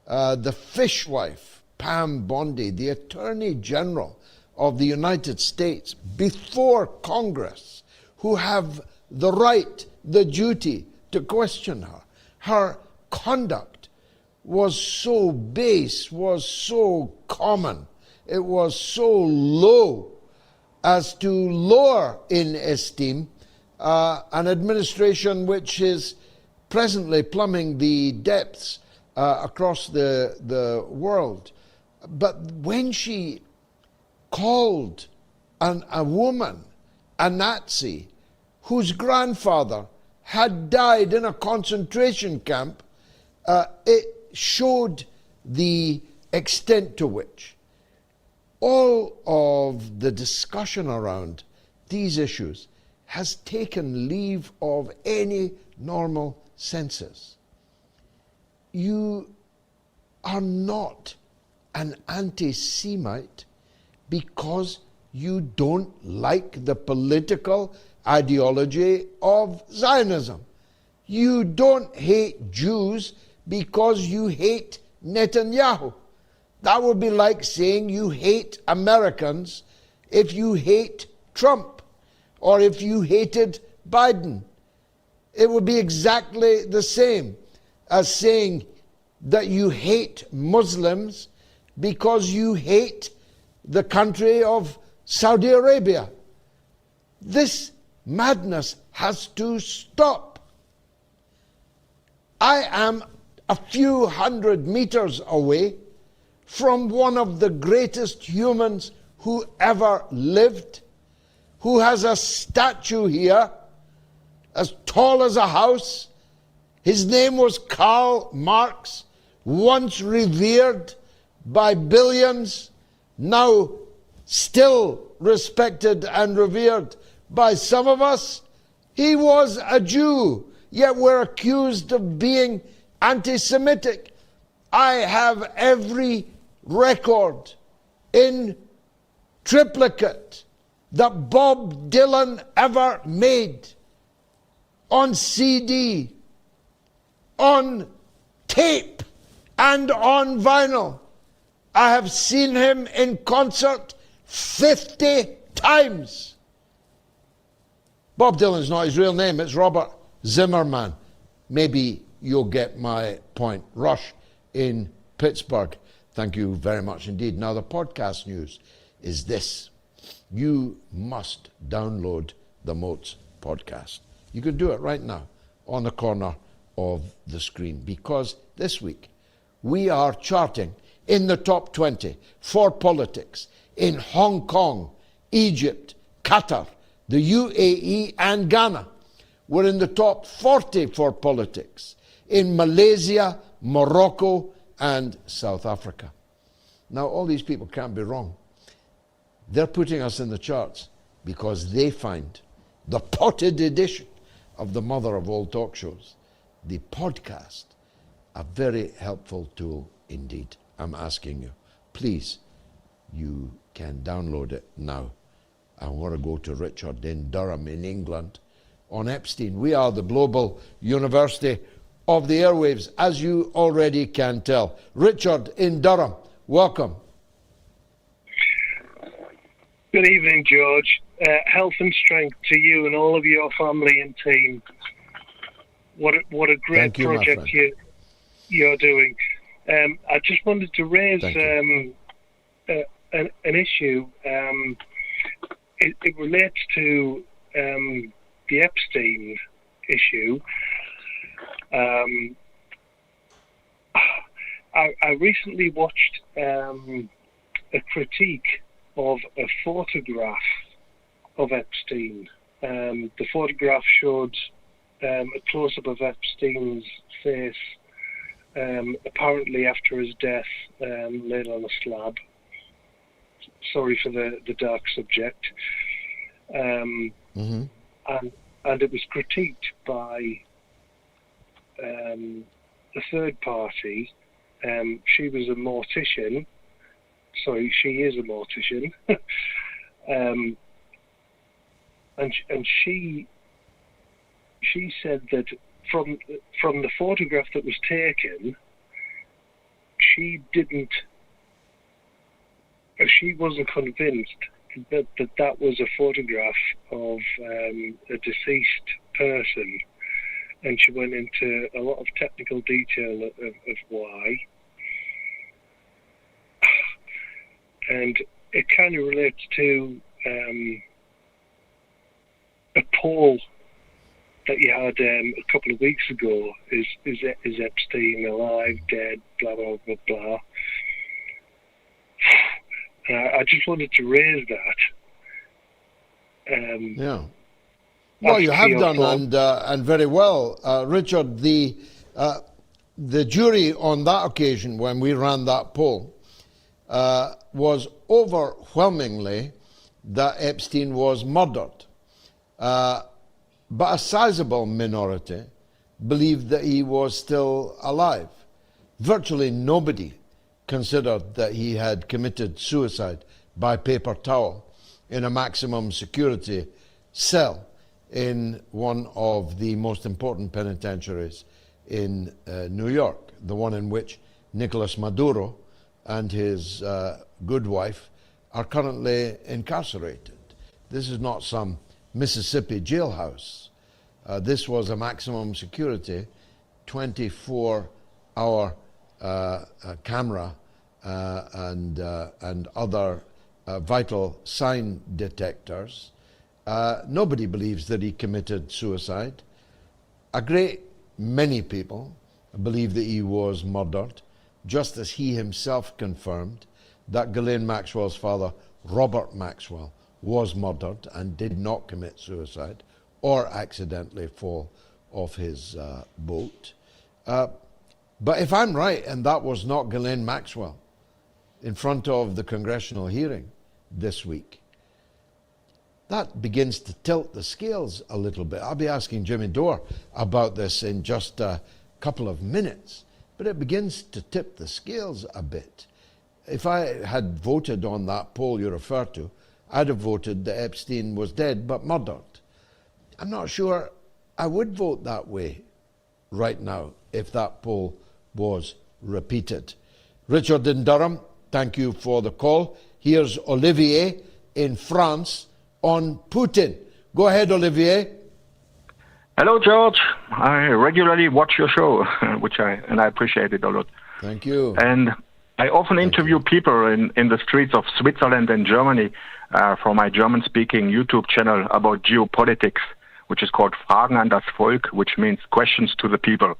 The fishwife, Pam Bondi, the Attorney General of the United States, before Congress, who have the right, the duty to question her. Her conduct was so base, was so common, it was so low as to lower in esteem an administration which is presently plumbing the depths across the world. But when she called a woman a Nazi whose grandfather had died in a concentration camp, it showed the extent to which all of the discussion around these issues has taken leave of any normal senses. You are not an anti-Semite because you don't like the political ideology of Zionism. You don't hate Jews because you hate Netanyahu. That would be like saying you hate Americans if you hate Trump or if you hated Biden. It would be exactly the same as saying that you hate Muslims because you hate the country of Saudi Arabia. This madness has to stop. I am a few hundred meters away from one of the greatest humans who ever lived, who has a statue here as tall as a house. His name was Karl Marx, once revered by billions, now still respected and revered by some of us. He was a Jew, yet we're accused of being anti-Semitic. I have every record in triplicate that Bob Dylan ever made, on CD, on tape, and on vinyl. I have seen him in concert 50 times. Bob Dylan's not his real name, it's Robert Zimmerman. Maybe you'll get my point. Rush in Pittsburgh. Thank you very much indeed. Now, the podcast news is this. You must download the Moats podcast. You can do it right now on the corner of the screen, because this week we are charting in the top 20 for politics in Hong Kong, Egypt, Qatar, the UAE and Ghana. We're in the top 40 for politics in Malaysia, Morocco and South Africa. Now, all these people can't be wrong. They're putting us in the charts because they find the potted edition of the Mother of All Talkshows, the podcast, a very helpful tool indeed. I'm asking you, please, you can download it now. I want to go to Richard in Durham in England on Epstein. We are the global university of the airwaves, as you already can tell. Richard in Durham, welcome. Good evening, George. Health and strength to you and all of your family and team. What a great project you're doing. I just wanted to raise an issue. It relates to the Epstein issue. I recently watched a critique of a photograph of Epstein. The photograph showed a close-up of Epstein's face, apparently after his death, laid on a slab. Sorry for the dark subject. And it was critiqued by a third party. She was a mortician. Sorry, she is a mortician. And she said that from the photograph that was taken, she wasn't convinced that was a photograph of a deceased person, and she went into a lot of technical detail of why. And it kind of relates to a poll that you had a couple of weeks ago. Is Epstein alive, dead, blah, blah, blah, blah. I just wanted to raise that. Yeah. Well, you have done, and very well. Richard, the jury on that occasion, when we ran that poll, was overwhelmingly that Epstein was murdered. But a sizable minority believed that he was still alive. Virtually nobody considered that he had committed suicide by paper towel in a maximum security cell in one of the most important penitentiaries in New York, the one in which Nicolas Maduro and his good wife are currently incarcerated. This is not some Mississippi jailhouse. This was a maximum security 24-hour camera and other vital sign detectors. Nobody believes that he committed suicide. A great many people believe that he was murdered, just as he himself confirmed that Ghislaine Maxwell's father, Robert Maxwell, was murdered and did not commit suicide or accidentally fall off his boat. But if I'm right, and that was not Ghislaine Maxwell in front of the congressional hearing this week, that begins to tilt the scales a little bit. I'll be asking Jimmy Dore about this in just a couple of minutes, but it begins to tip the scales a bit. If I had voted on that poll you refer to, I'd have voted that Epstein was dead but murdered. I'm not sure I would vote that way right now if that poll was repeated. Richard in Durham, thank you for the call. Here's Olivier in France on Putin. Go ahead, Olivier. Hello, George. I regularly watch your show, and I appreciate it a lot. Thank you. And I often interview people in the streets of Switzerland and Germany for my German-speaking YouTube channel about geopolitics, which is called Fragen an das Volk, which means questions to the people.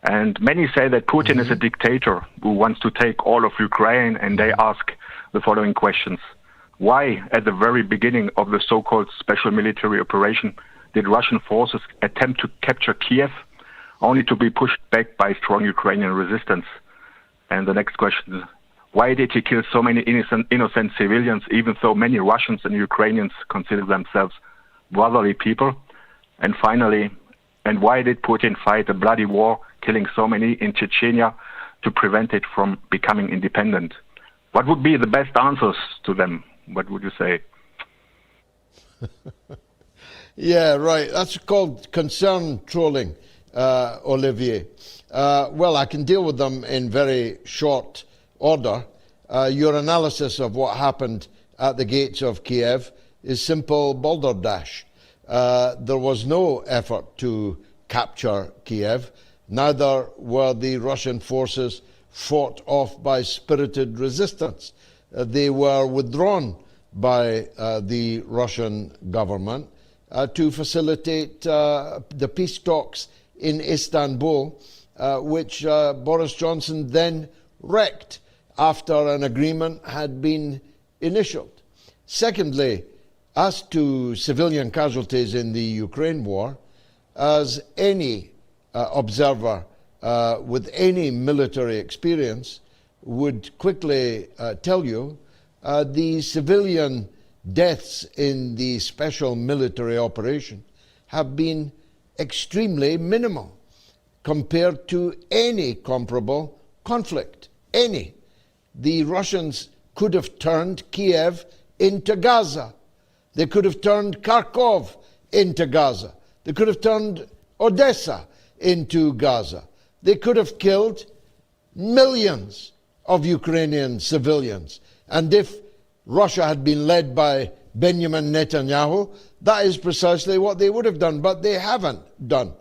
And many say that Putin is a dictator who wants to take all of Ukraine, and they ask the following questions. Why, at the very beginning of the so-called special military operation, did Russian forces attempt to capture Kiev, only to be pushed back by strong Ukrainian resistance? And the next question is, why did he kill so many innocent civilians, even though many Russians and Ukrainians consider themselves brotherly people? And finally, and why did Putin fight a bloody war, killing so many in Chechnya, to prevent it from becoming independent? What would be the best answers to them? What would you say? Yeah, right. That's called concern trolling, Olivier. Well, I can deal with them in very short order. Your analysis of what happened at the gates of Kiev is simple balderdash. There was no effort to capture Kiev. Neither were the Russian forces fought off by spirited resistance. They were withdrawn by the Russian government to facilitate the peace talks in Istanbul, which Boris Johnson then wrecked after an agreement had been initialed. Secondly, as to civilian casualties in the Ukraine war, as any observer with any military experience would quickly tell you, The civilian deaths in the special military operation have been extremely minimal compared to any comparable conflict. Any. The Russians could have turned Kiev into Gaza. They could have turned Kharkov into Gaza. They could have turned Odessa into Gaza. They could have killed millions of Ukrainian civilians. And if Russia had been led by Benjamin Netanyahu, that is precisely what they would have done, but they haven't done.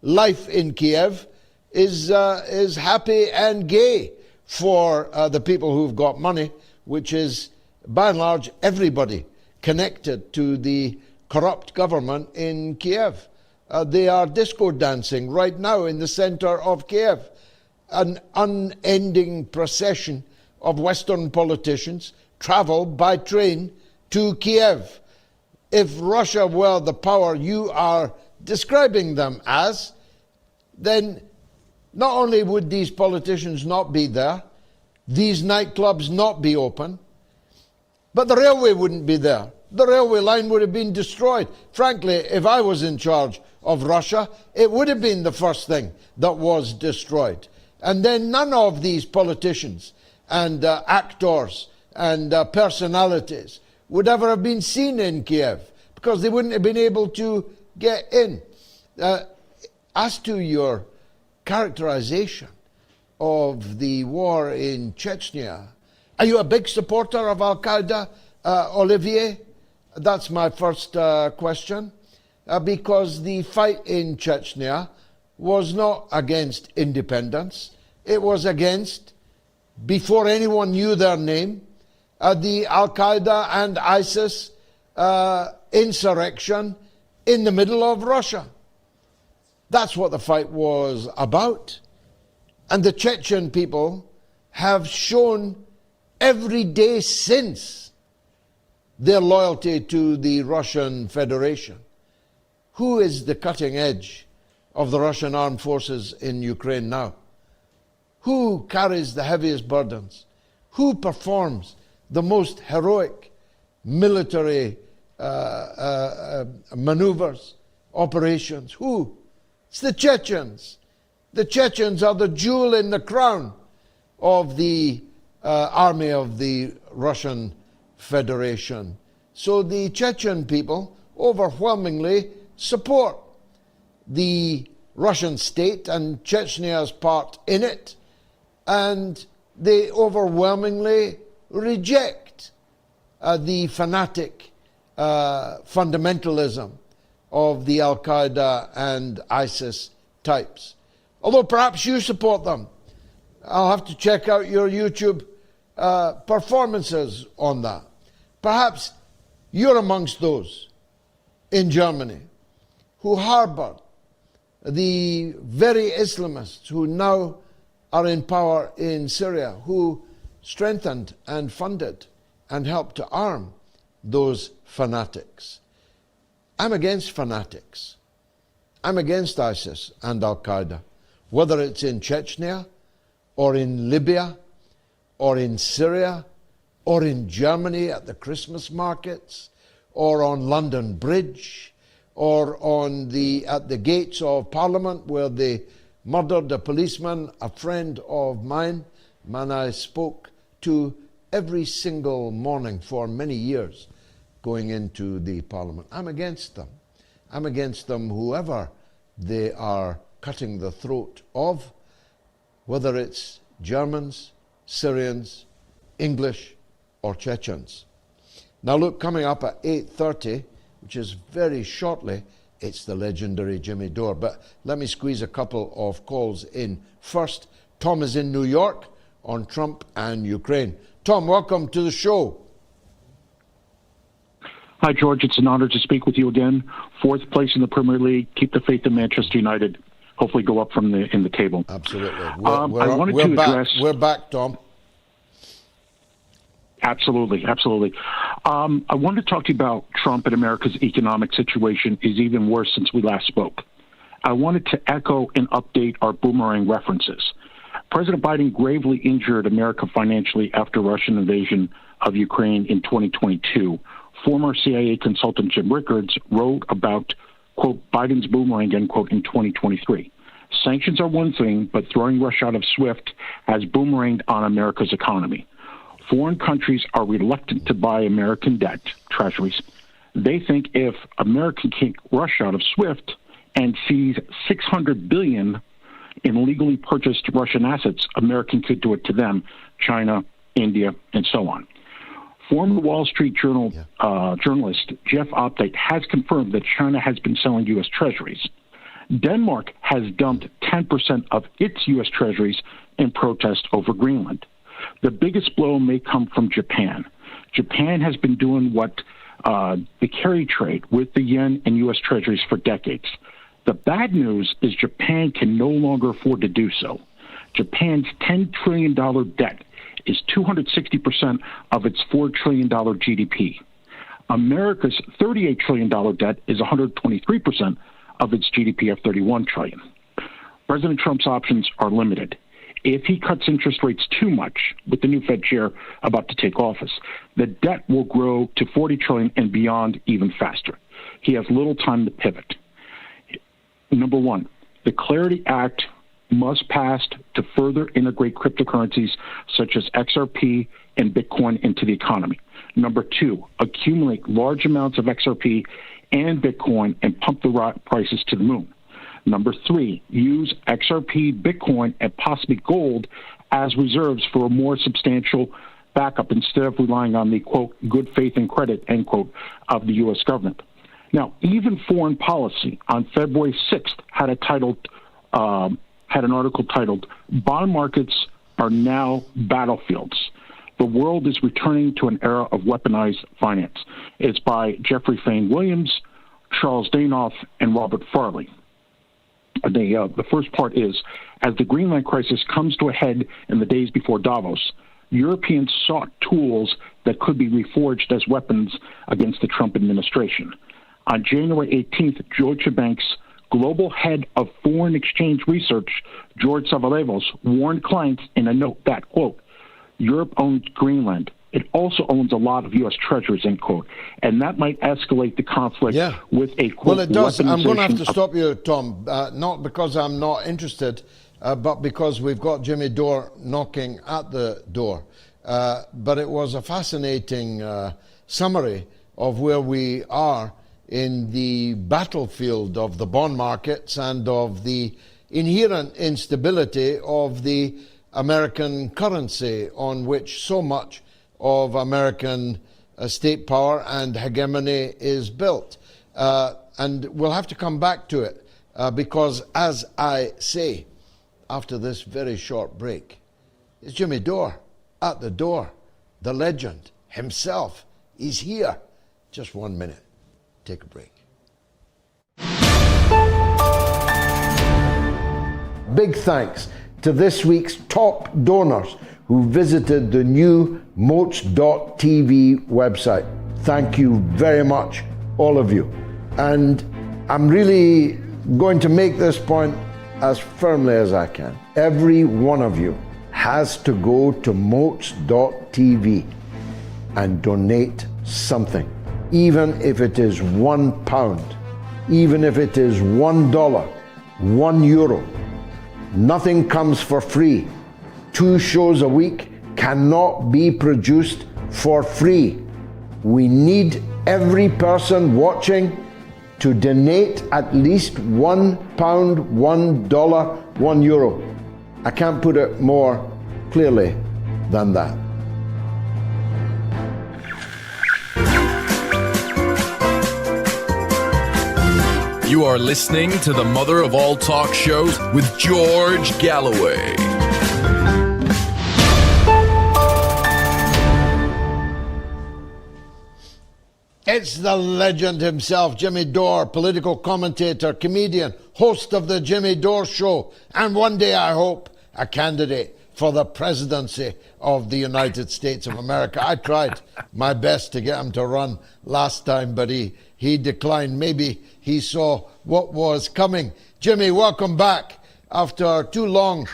Life in Kiev is happy and gay for the people who've got money, which is, by and large, everybody connected to the corrupt government in Kiev. They are disco dancing right now in the center of Kiev. An unending procession of Western politicians travel by train to Kiev. If Russia were the power you are describing them as, then not only would these politicians not be there, these nightclubs not be open, but the railway wouldn't be there. The railway line would have been destroyed. Frankly, if I was in charge of Russia, it would have been the first thing that was destroyed. And then none of these politicians and actors and personalities would ever have been seen in Kiev because they wouldn't have been able to get in. As to your characterization of the war in Chechnya, are you a big supporter of Al-Qaeda, Olivier? That's my first question. Because the fight in Chechnya was not against independence. It was against, before anyone knew their name, the Al-Qaeda and ISIS insurrection in the middle of Russia. That's what the fight was about. And the Chechen people have shown every day since their loyalty to the Russian Federation. Who is the cutting edge of the Russian armed forces in Ukraine now? Who carries the heaviest burdens? Who performs the most heroic military maneuvers, operations? Who? It's the Chechens. The Chechens are the jewel in the crown of the army of the Russian Federation. So the Chechen people overwhelmingly support the Russian state and Chechnya's part in it, and they overwhelmingly reject the fanatic fundamentalism of the Al-Qaeda and ISIS types. Although perhaps you support them. I'll have to check out your YouTube performances on that. Perhaps you're amongst those in Germany who harbor the very Islamists who now are in power in Syria, who strengthened and funded and helped to arm those fanatics. I'm against fanatics. I'm against ISIS and Al-Qaeda, whether it's in Chechnya or in Libya or in Syria or in Germany at the Christmas markets or on London Bridge or at the gates of Parliament where they murdered a policeman, a friend of mine, man I spoke to every single morning for many years going into the Parliament. I'm against them. I'm against them whoever they are cutting the throat of, whether it's Germans, Syrians, English, or Chechens. Now look, coming up at 8:30, which is very shortly, it's the legendary Jimmy Dore. But let me squeeze a couple of calls in. First, Tom is in New York on Trump and Ukraine. Tom, welcome to the show. Hi, George. It's an honor to speak with you again. Fourth place in the Premier League. Keep the faith in Manchester United. Hopefully go up in the table. Absolutely. We're back, Tom. Absolutely. I wanted to talk to you about Trump and America's economic situation is even worse since we last spoke. I wanted to echo and update our boomerang references. President Biden gravely injured America financially after Russian invasion of Ukraine in 2022, former CIA consultant Jim Rickards wrote about, quote, Biden's boomerang, end quote, in 2023. Sanctions are one thing, but throwing Russia out of SWIFT has boomeranged on America's economy. Foreign countries are reluctant to buy American debt, treasuries. They think if America can kick Russia out of SWIFT and seize $600 billion in legally purchased Russian assets, America could do it to them, China, India, and so on. Former Wall Street Journal journalist Jeff Opdate has confirmed that China has been selling U.S. treasuries. Denmark has dumped 10% of its U.S. treasuries in protest over Greenland. The biggest blow may come from Japan. Japan has been doing what the carry trade with the yen and U.S. treasuries for decades. The bad news is Japan can no longer afford to do so. Japan's $10 trillion debt is 260% of its $4 trillion GDP. America's $38 trillion debt is 123% of its GDP of $31 trillion. President Trump's options are limited. If he cuts interest rates too much, with the new Fed chair about to take office, the debt will grow to $40 trillion and beyond even faster. He has little time to pivot. Number one, the Clarity Act must pass to further integrate cryptocurrencies such as XRP and Bitcoin into the economy. Number two, accumulate large amounts of XRP and Bitcoin and pump the prices to the moon. Number three, use XRP, Bitcoin, and possibly gold as reserves for a more substantial backup instead of relying on the, quote, good faith and credit, end quote, of the U.S. government. Now, even Foreign Policy on February 6th had an article titled, Bond Markets Are Now Battlefields. The World is Returning to an Era of Weaponized Finance. It's by Jeffrey Fain Williams, Charles Danoff, and Robert Farley. The first part is, as the Greenland crisis comes to a head in the days before Davos, Europeans sought tools that could be reforged as weapons against the Trump administration. On January 18th, Deutsche Bank's global head of foreign exchange research, George Savalevos, warned clients in a note that, quote, Europe owns Greenland. It also owns a lot of U.S. treasuries, end quote. And that might escalate the conflict with a, quote, well, it does. I'm going to have to stop you, Tom, not because I'm not interested, but because we've got Jimmy Dore knocking at the door. But it was a fascinating summary of where we are in the battlefield of the bond markets and of the inherent instability of the American currency on which so much of American state power and hegemony is built. And we'll have to come back to it because, as I say, after this very short break, it's Jimmy Dore at the door. The legend himself is here. Just 1 minute. Take a break. Big thanks to this week's top donors who visited the new Moats.tv website. Thank you very much, all of you. And I'm really going to make this point as firmly as I can. Every one of you has to go to Moats.tv and donate something, even if it is £1, even if it is $1, €1. Nothing comes for free. 2 shows a week cannot be produced for free. We need every person watching to donate at least £1, $1, €1. I can't put it more clearly than that. You are listening to the Mother of All Talk Shows with George Galloway. It's the legend himself, Jimmy Dore, political commentator, comedian, host of the Jimmy Dore Show, and one day, I hope, a candidate for the presidency of the United States of America. I tried my best to get him to run last time, but he declined. Maybe he saw what was coming. Jimmy, welcome back. after too long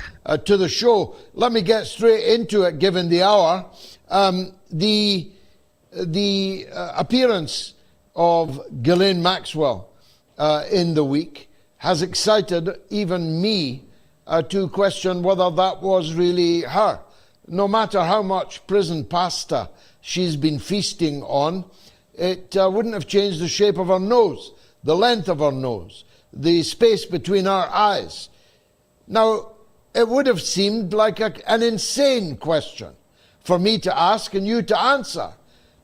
to the show. Let me get straight into it, given the hour. The appearance of Ghislaine Maxwell in the week has excited even me to question whether that was really her. No matter how much prison pasta she's been feasting on, it wouldn't have changed the shape of her nose, the length of her nose, the space between her eyes. Now, it would have seemed like an insane question for me to ask and you to answer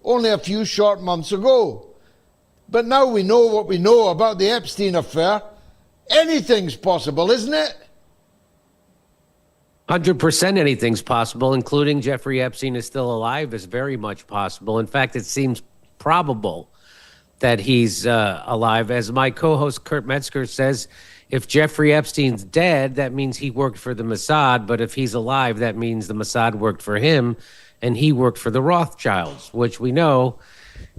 only a few short months ago. But now we know what we know about the Epstein affair. Anything's possible, isn't it? 100% anything's possible, including Jeffrey Epstein is still alive, is very much possible. In fact, it seems probable that he's alive. As my co-host Kurt Metzger says, if Jeffrey Epstein's dead, that means he worked for the Mossad. But if he's alive, that means the Mossad worked for him and he worked for the Rothschilds, which we know,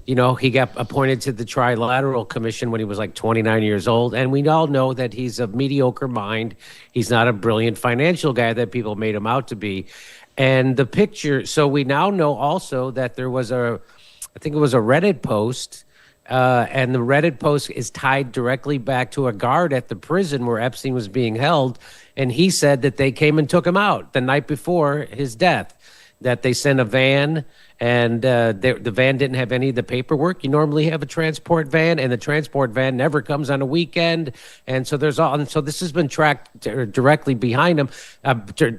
he got appointed to the Trilateral Commission when he was like 29 years old. And we all know that he's of mediocre mind. He's not a brilliant financial guy that people made him out to be. And the picture, so we now know also that there was I think it was a Reddit post, and the Reddit post is tied directly back to a guard at the prison where Epstein was being held. And he said that they came and took him out the night before his death, that they sent a van, and the van didn't have any of the paperwork. You normally have a transport van, and the transport van never comes on a weekend. And so so this has been tracked directly behind him,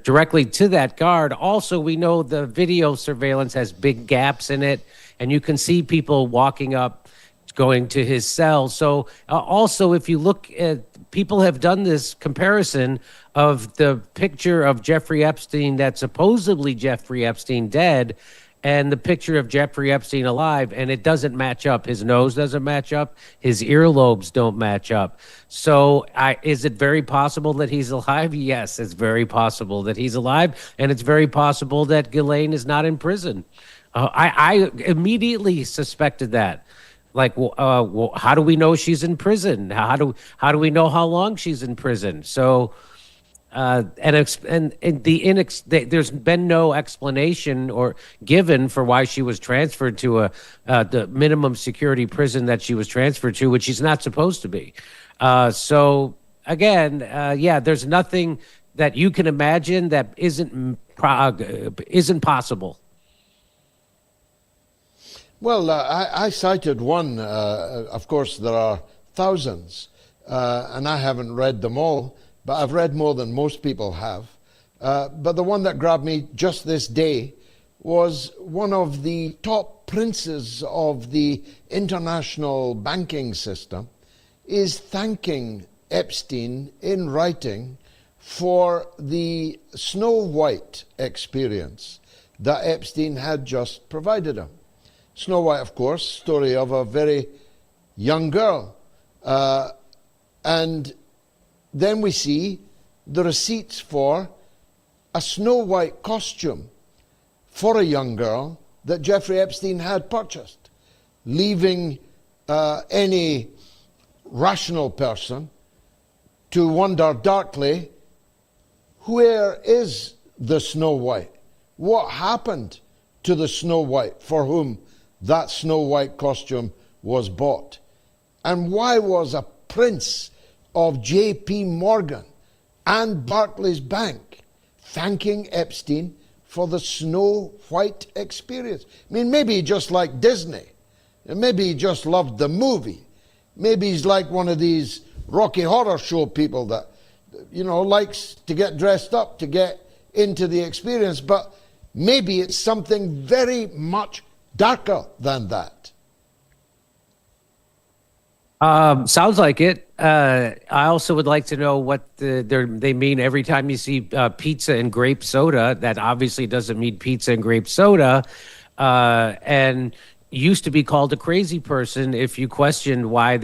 directly to that guard. Also, we know the video surveillance has big gaps in it, and you can see people walking up, going to his cell. So also, if you look at, people have done this comparison of the picture of Jeffrey Epstein that's supposedly Jeffrey Epstein dead and the picture of Jeffrey Epstein alive, and it doesn't match up. His nose doesn't match up. His earlobes don't match up. So is it very possible that he's alive? Yes, it's very possible that he's alive, and it's very possible that Ghislaine is not in prison. I immediately suspected that. Like, how do we know she's in prison? How do we know how long she's in prison? So, there's been no explanation or given for why she was transferred to the minimum security prison that she was transferred to, which she's not supposed to be. So again, there's nothing that you can imagine that isn't possible. Well, I cited one. Of course, there are thousands, and I haven't read them all, but I've read more than most people have. But the one that grabbed me just this day was one of the top princes of the international banking system is thanking Epstein in writing for the Snow White experience that Epstein had just provided him. Snow White, of course, story of a very young girl. And then we see the receipts for a Snow White costume for a young girl that Jeffrey Epstein had purchased, leaving any rational person to wonder darkly, where is the Snow White? What happened to the Snow White for whom that Snow White costume was bought? And why was a prince of J.P. Morgan and Barclays Bank thanking Epstein for the Snow White experience? I mean, maybe he just liked Disney. And maybe he just loved the movie. Maybe he's like one of these Rocky Horror Show people that, likes to get dressed up to get into the experience. But maybe it's something very much darker than that. Sounds like it. I also would like to know what they mean every time you see pizza and grape soda. That obviously doesn't mean pizza and grape soda. And used to be called a crazy person if you questioned why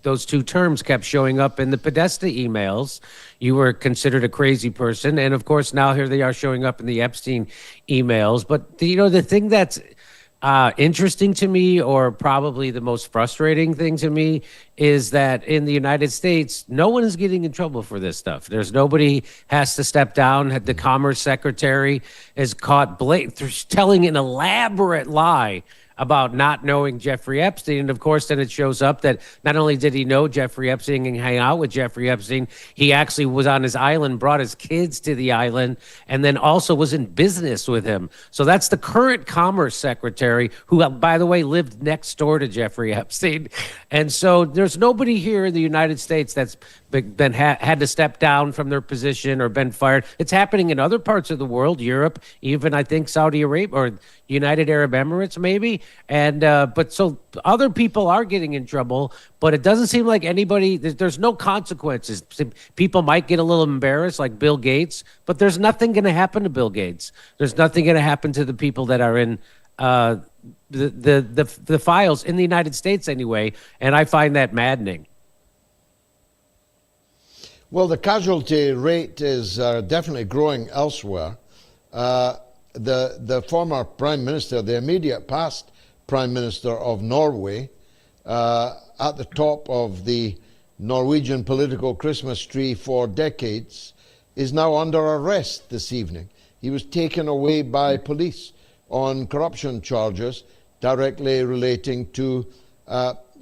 those two terms kept showing up in the Podesta emails. You were considered a crazy person. And of course, now here they are showing up in the Epstein emails. But the thing that's interesting to me, or probably the most frustrating thing to me, is that in the United States, no one is getting in trouble for this stuff. There's nobody has to step down. The Commerce Secretary is caught telling an elaborate lie about not knowing Jeffrey Epstein. And of course, then it shows up that not only did he know Jeffrey Epstein and hang out with Jeffrey Epstein, he actually was on his island, brought his kids to the island, and then also was in business with him. So that's the current Commerce Secretary, who, by the way, lived next door to Jeffrey Epstein. And so there's nobody here in the United States that's had to step down from their position or been fired. It's happening in other parts of the world, Europe, even I think Saudi Arabia or United Arab Emirates, maybe. And but so other people are getting in trouble, but it doesn't seem like anybody. There's no consequences. People might get a little embarrassed, like Bill Gates, but there's nothing going to happen to Bill Gates. There's nothing going to happen to the people that are in the files in the United States anyway. And I find that maddening. Well, the casualty rate is definitely growing elsewhere. The former Prime Minister, the immediate past Prime Minister of Norway, at the top of the Norwegian political Christmas tree for decades, is now under arrest this evening. He was taken away by police on corruption charges directly relating to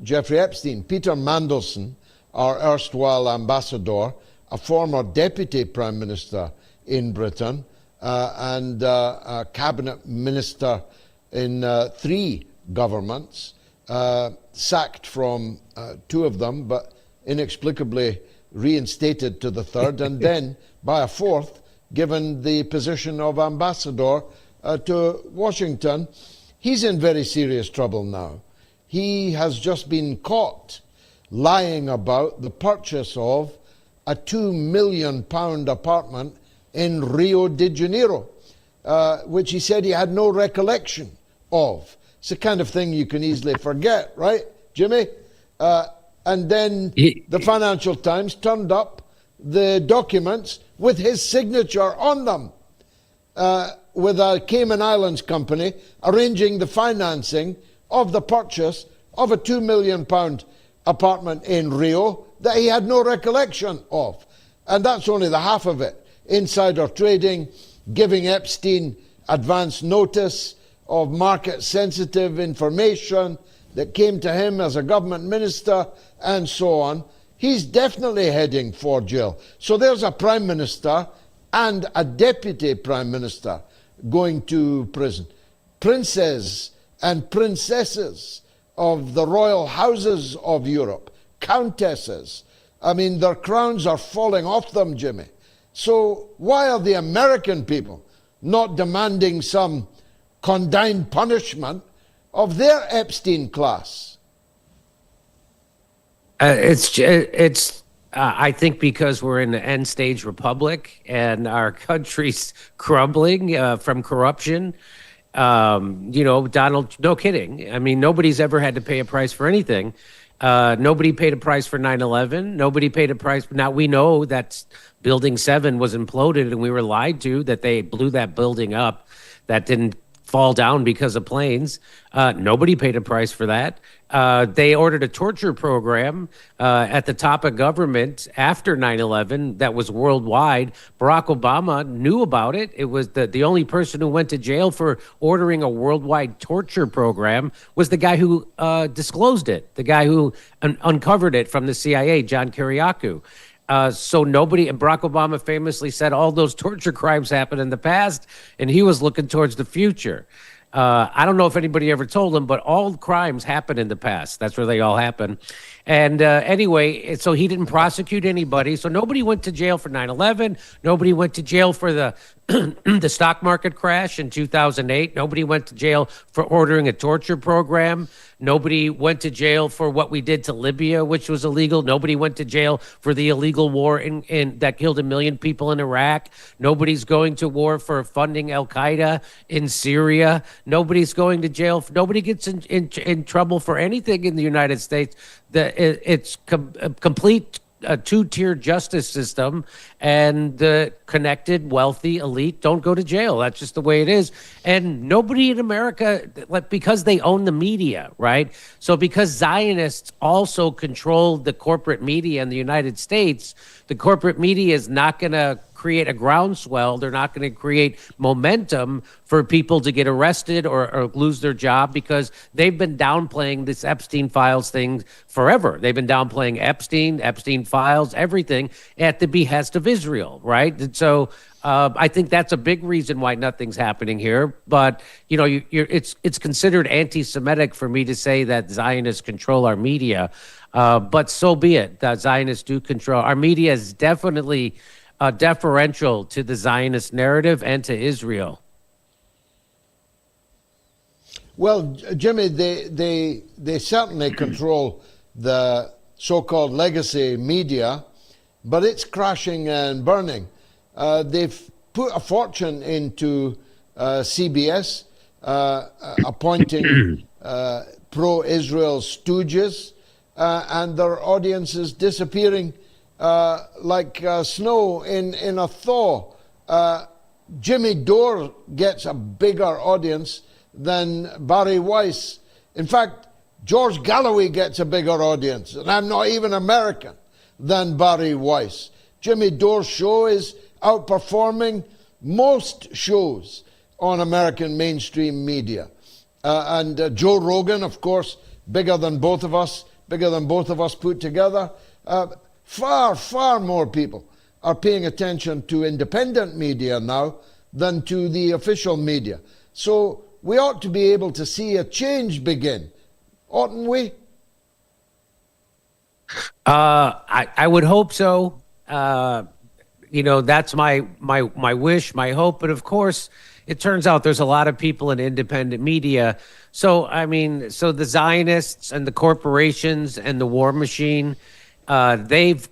Jeffrey Epstein. Peter Mandelson, our erstwhile ambassador, a former deputy prime minister in Britain, and a cabinet minister in 3 governments, sacked from 2 of them, but inexplicably reinstated to the 3rd, and then by a 4th, given the position of ambassador to Washington. He's in very serious trouble now. He has just been caught lying about the purchase of a £2 million apartment in Rio de Janeiro, which he said he had no recollection of. It's the kind of thing you can easily forget, right, Jimmy? And then the Financial Times turned up the documents with his signature on them, with a Cayman Islands company arranging the financing of the purchase of a £2 million apartment in Rio that he had no recollection of. And that's only the half of it. Insider trading, giving Epstein advance notice of market-sensitive information that came to him as a government minister, and so on. He's definitely heading for jail. So there's a prime minister and a deputy prime minister going to prison. Princes and princesses of the royal houses of Europe, countesses. I mean, their crowns are falling off them, Jimmy. So why are the American people not demanding some condign punishment of their Epstein class? I think because we're in the end stage republic and our country's crumbling from corruption. Donald, no kidding. I mean, nobody's ever had to pay a price for anything. Nobody paid a price for 9/11. Nobody paid a price. Now we know that Building 7 was imploded and we were lied to, that they blew that building up. That didn't fall down because of planes. Nobody paid a price for that. They ordered a torture program at the top of government after 9/11 that was worldwide. Barack Obama knew about it. It was the only person who went to jail for ordering a worldwide torture program was the guy who disclosed it, the guy who uncovered it from the CIA, John Kiriakou. So nobody, and Barack Obama famously said all those torture crimes happened in the past, and he was looking towards the future. I don't know if anybody ever told him, but all crimes happen in the past. That's where they all happen. And anyway, so he didn't prosecute anybody. So nobody went to jail for 9/11. Nobody went to jail for the the stock market crash in 2008. Nobody went to jail for ordering a torture program. Nobody went to jail for what we did to Libya, which was illegal. Nobody went to jail for the illegal war in that killed 1 million people in Iraq. Nobody's going to war for funding Al-Qaeda in Syria. Nobody's going to jail. Nobody gets in trouble for anything in the United States. It's complete a two-tier justice system, and the connected, wealthy elite don't go to jail. That's just the way it is. And nobody in America, like, because they own the media, right? So because Zionists also control the corporate media in the United States, the corporate media is not going to create a groundswell. They're not going to create momentum for people to get arrested or lose their job, because they've been downplaying this Epstein Files thing forever. They've been downplaying Epstein Files, everything at the behest of Israel, right? And so I think that's a big reason why nothing's happening here. But, you know, it's considered anti-Semitic for me to say that Zionists control our media. But so be it. That Zionists do control. Our media is definitely deferential to the Zionist narrative and to Israel. Well, Jimmy, they certainly control the so-called legacy media, but it's crashing and burning. They've put a fortune into CBS, appointing pro-Israel stooges, and their audience is disappearing like snow in a thaw. Jimmy Dore gets a bigger audience than Barry Weiss. In fact, George Galloway gets a bigger audience, and I'm not even American, than Barry Weiss. Jimmy Dore's show is outperforming most shows on American mainstream media. And Joe Rogan, of course, bigger than both of us put together. Far more people are paying attention to independent media now than to the official media. So we ought to be able to see a change begin, oughtn't we? I would hope so. You know, that's my wish, my hope. But of course, it turns out there's a lot of people in independent media. So, I mean, so the Zionists and the corporations and the war machine, they've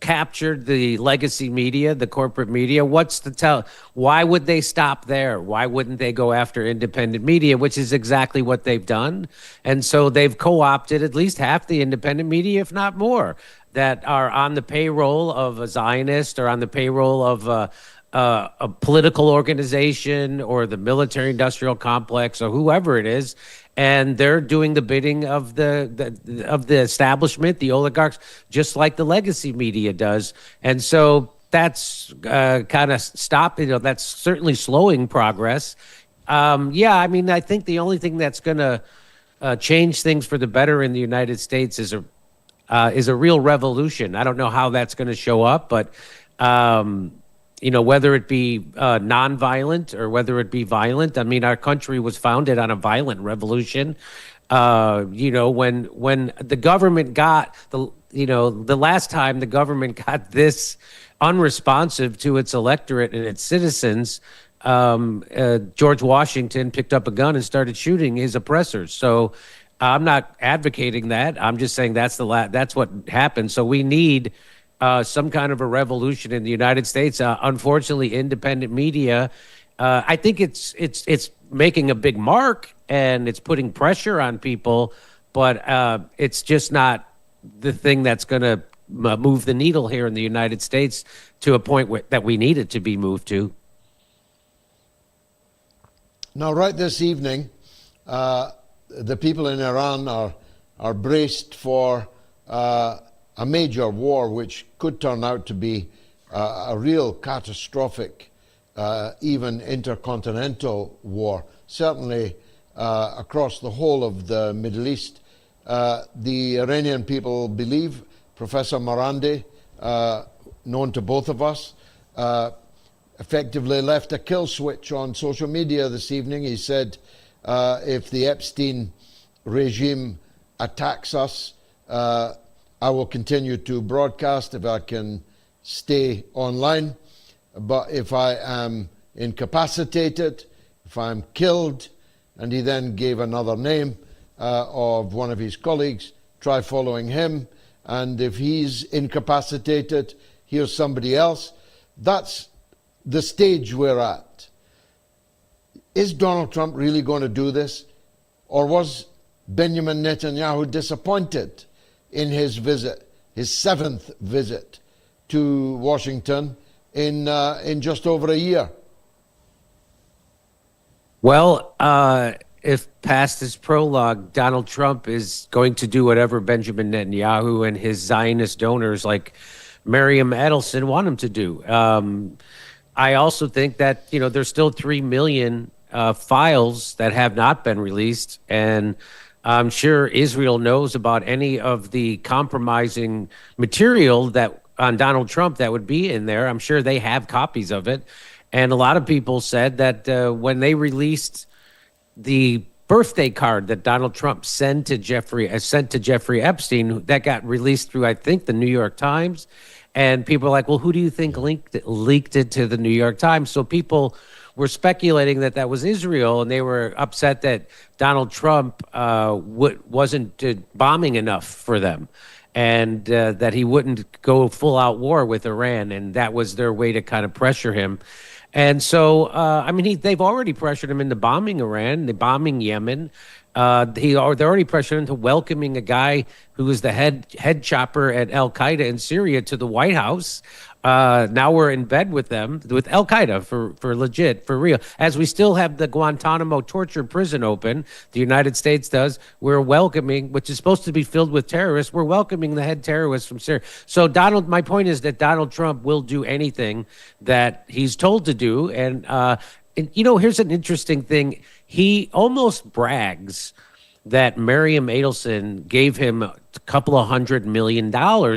captured the legacy media, the corporate media. Why would they stop there? Why wouldn't they go after independent media, which is exactly what they've done? And so they've co-opted at least half the independent media, if not more, that are on the payroll of a Zionist or on the payroll of a political organization or the military-industrial complex or whoever it is, and they're doing the bidding of the establishment, the oligarchs, just like the legacy media does. And so that's kind of stopping. You know, that's certainly slowing progress. Yeah, I mean, I think the only thing that's going to change things for the better in the United States is a real revolution. I don't know how that's going to show up, but you know, whether it be nonviolent or whether it be violent. I mean, our country was founded on a violent revolution. You know, when the government got the last time the government got this unresponsive to its electorate and its citizens, George Washington picked up a gun and started shooting his oppressors. So I'm not advocating that. I'm just saying that's what happened. So we need some kind of a revolution in the United States. Unfortunately, independent media, I think it's making a big mark and it's putting pressure on people, but it's just not the thing that's going to move the needle here in the United States to a point that we need it to be moved to. Now, right this evening, the people in Iran are braced for a major war, which could turn out to be a real catastrophic, even intercontinental war, certainly across the whole of the Middle East. The Iranian people believe, Professor Marandi, known to both of us, effectively left a kill switch on social media this evening. He said, if the Epstein regime attacks us, I will continue to broadcast if I can stay online. But if I am incapacitated, if I'm killed, and he then gave another name of one of his colleagues, try following him. And if he's incapacitated, here's somebody else. That's the stage we're at. Is Donald Trump really going to do this? Or was Benjamin Netanyahu disappointed in his visit his 7th visit to Washington in just over a year. Well, if past his prologue, Donald Trump is going to do whatever Benjamin Netanyahu and his Zionist donors like Miriam Edelson want him to do. I also think that, you know, there's still 3 million files that have not been released, and I'm sure Israel knows about any of the compromising material that on Donald Trump that would be in there. I'm sure they have copies of it. And a lot of people said that when they released the birthday card that Donald Trump sent to Jeffrey Epstein, that got released through, I think, the New York Times. And people are like, well, who do you think leaked it to the New York Times? So people were speculating that that was Israel, and they were upset that Donald Trump wasn't bombing enough for them, and that he wouldn't go full-out war with Iran, and that was their way to kind of pressure him. And so, I mean, they've already pressured him into bombing Iran, the bombing Yemen. They're already pressured into welcoming a guy who was the head chopper at Al Qaeda in Syria to the White House. Now we're in bed with them, with Al Qaeda for legit, for real. As we still have the Guantanamo torture prison open, the United States does. We're welcoming, which is supposed to be filled with terrorists. We're welcoming the head terrorist from Syria. So my point is that Donald Trump will do anything that he's told to do. And you know, here's an interesting thing. He almost brags that Miriam Edelson gave him a couple of $100 million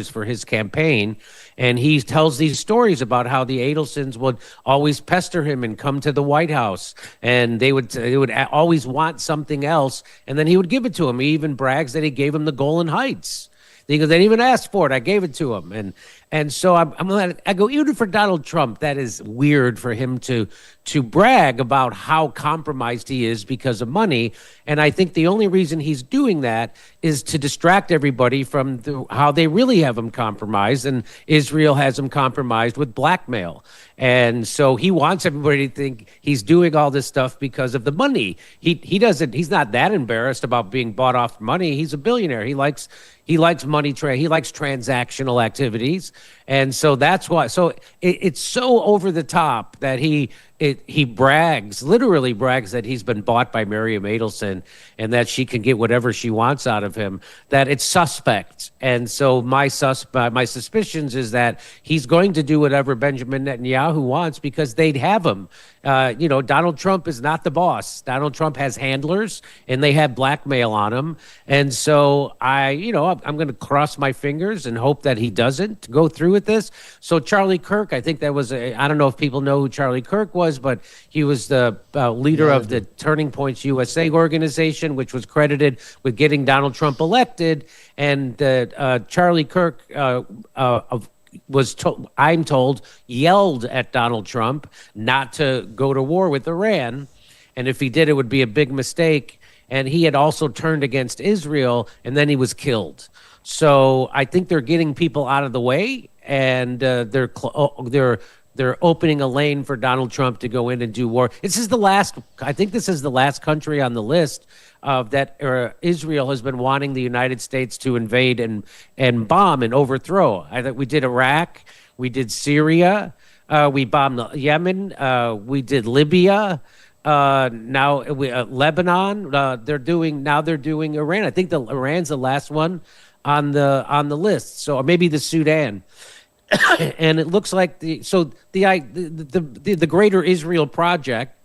for his campaign. And he tells these stories about how the Adelsons would always pester him and come to the White House, and they would always want something else, and then he would give it to him. He even brags that he gave him the Golan Heights. He goes, they didn't even ask for it. I gave it to him. And so I go, even for Donald Trump, that is weird for him to brag about how compromised he is because of money. And I think the only reason he's doing that is to distract everybody from how they really have him compromised. And Israel has him compromised with blackmail. And so he wants everybody to think he's doing all this stuff because of the money. He's not that embarrassed about being bought off money. He's a billionaire. He likes money he likes transactional activities. And so that's why. So it's so over the top that he literally brags that he's been bought by Miriam Edelson and that she can get whatever she wants out of him, that it's suspect. And so my suspicions is that he's going to do whatever Benjamin Netanyahu wants because they'd have him. You know, Donald Trump is not the boss. Donald Trump has handlers, and they have blackmail on him. And so I'm going to cross my fingers and hope that he doesn't go through with this. So Charlie Kirk, I think that was I don't know if people know who Charlie Kirk was, but he was the leader of the Turning Points USA organization, which was credited with getting Donald Trump elected. And Charlie Kirk was I'm told, yelled at Donald Trump not to go to war with Iran. And if he did, it would be a big mistake. And he had also turned against Israel, and then he was killed. So I think they're getting people out of the way, and they're opening a lane for Donald Trump to go in and do war. I think this is the last country on the list that Israel has been wanting the United States to invade and bomb and overthrow. I think we did Iraq, we did Syria, we bombed Yemen, we did Libya. Now Lebanon. They're doing Iran. I think Iran's the last one on the list. So or maybe the Sudan. And it looks like the Greater Israel Project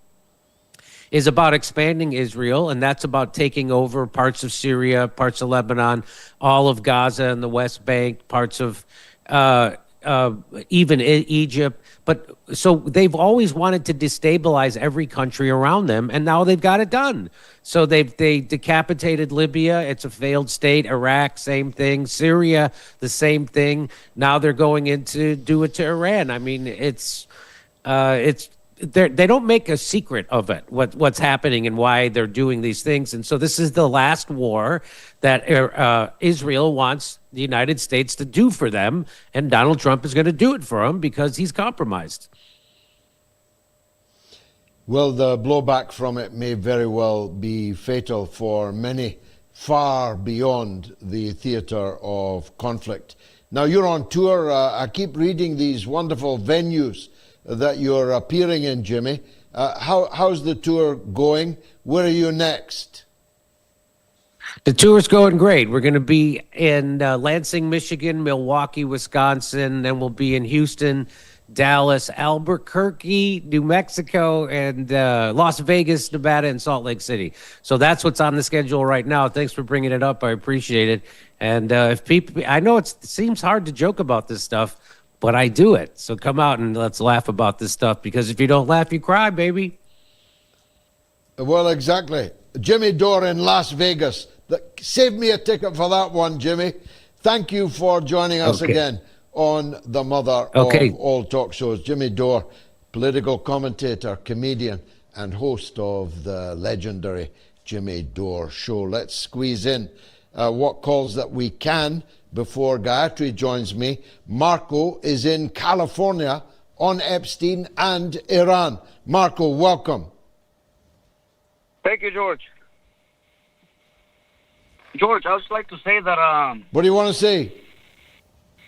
is about expanding Israel, and that's about taking over parts of Syria, parts of Lebanon, all of Gaza and the West Bank, parts of even Egypt. But so they've always wanted to destabilize every country around them, and now they've got it done. So they decapitated Libya. It's a failed state. Iraq, same thing. Syria, the same thing. Now they're going in to do it to Iran. I mean, they don't make a secret of it, what's happening and why they're doing these things. And so this is the last war that Israel wants the United States to do for them, and Donald Trump is going to do it for them because he's compromised. Well, the blowback from it may very well be fatal for many far beyond the theatre of conflict. Now, you're on tour. I keep reading these wonderful venues that you're appearing in, Jimmy. How's the tour going? Where are you next? The tour's going great. We're going to be in Lansing, Michigan, Milwaukee, Wisconsin, then we'll be in Houston, Dallas, Albuquerque, New Mexico, and Las Vegas, Nevada, and Salt Lake City. So that's what's on the schedule right now. Thanks for bringing it up. I appreciate it. And if people, I know it seems hard to joke about this stuff, but I do it. So come out and let's laugh about this stuff, because if you don't laugh, you cry, baby. Well, exactly. Jimmy Dore in Las Vegas. Save me a ticket for that one, Jimmy. Thank you for joining us again on the Mother of All Talk Shows. Jimmy Dore, political commentator, comedian, and host of the legendary Jimmy Dore Show. Let's squeeze in what calls that we can before Gayatri joins me. Marco is in California on Epstein and Iran. Marco, welcome. Thank you, George. George, I would just like to say that... what do you want to say?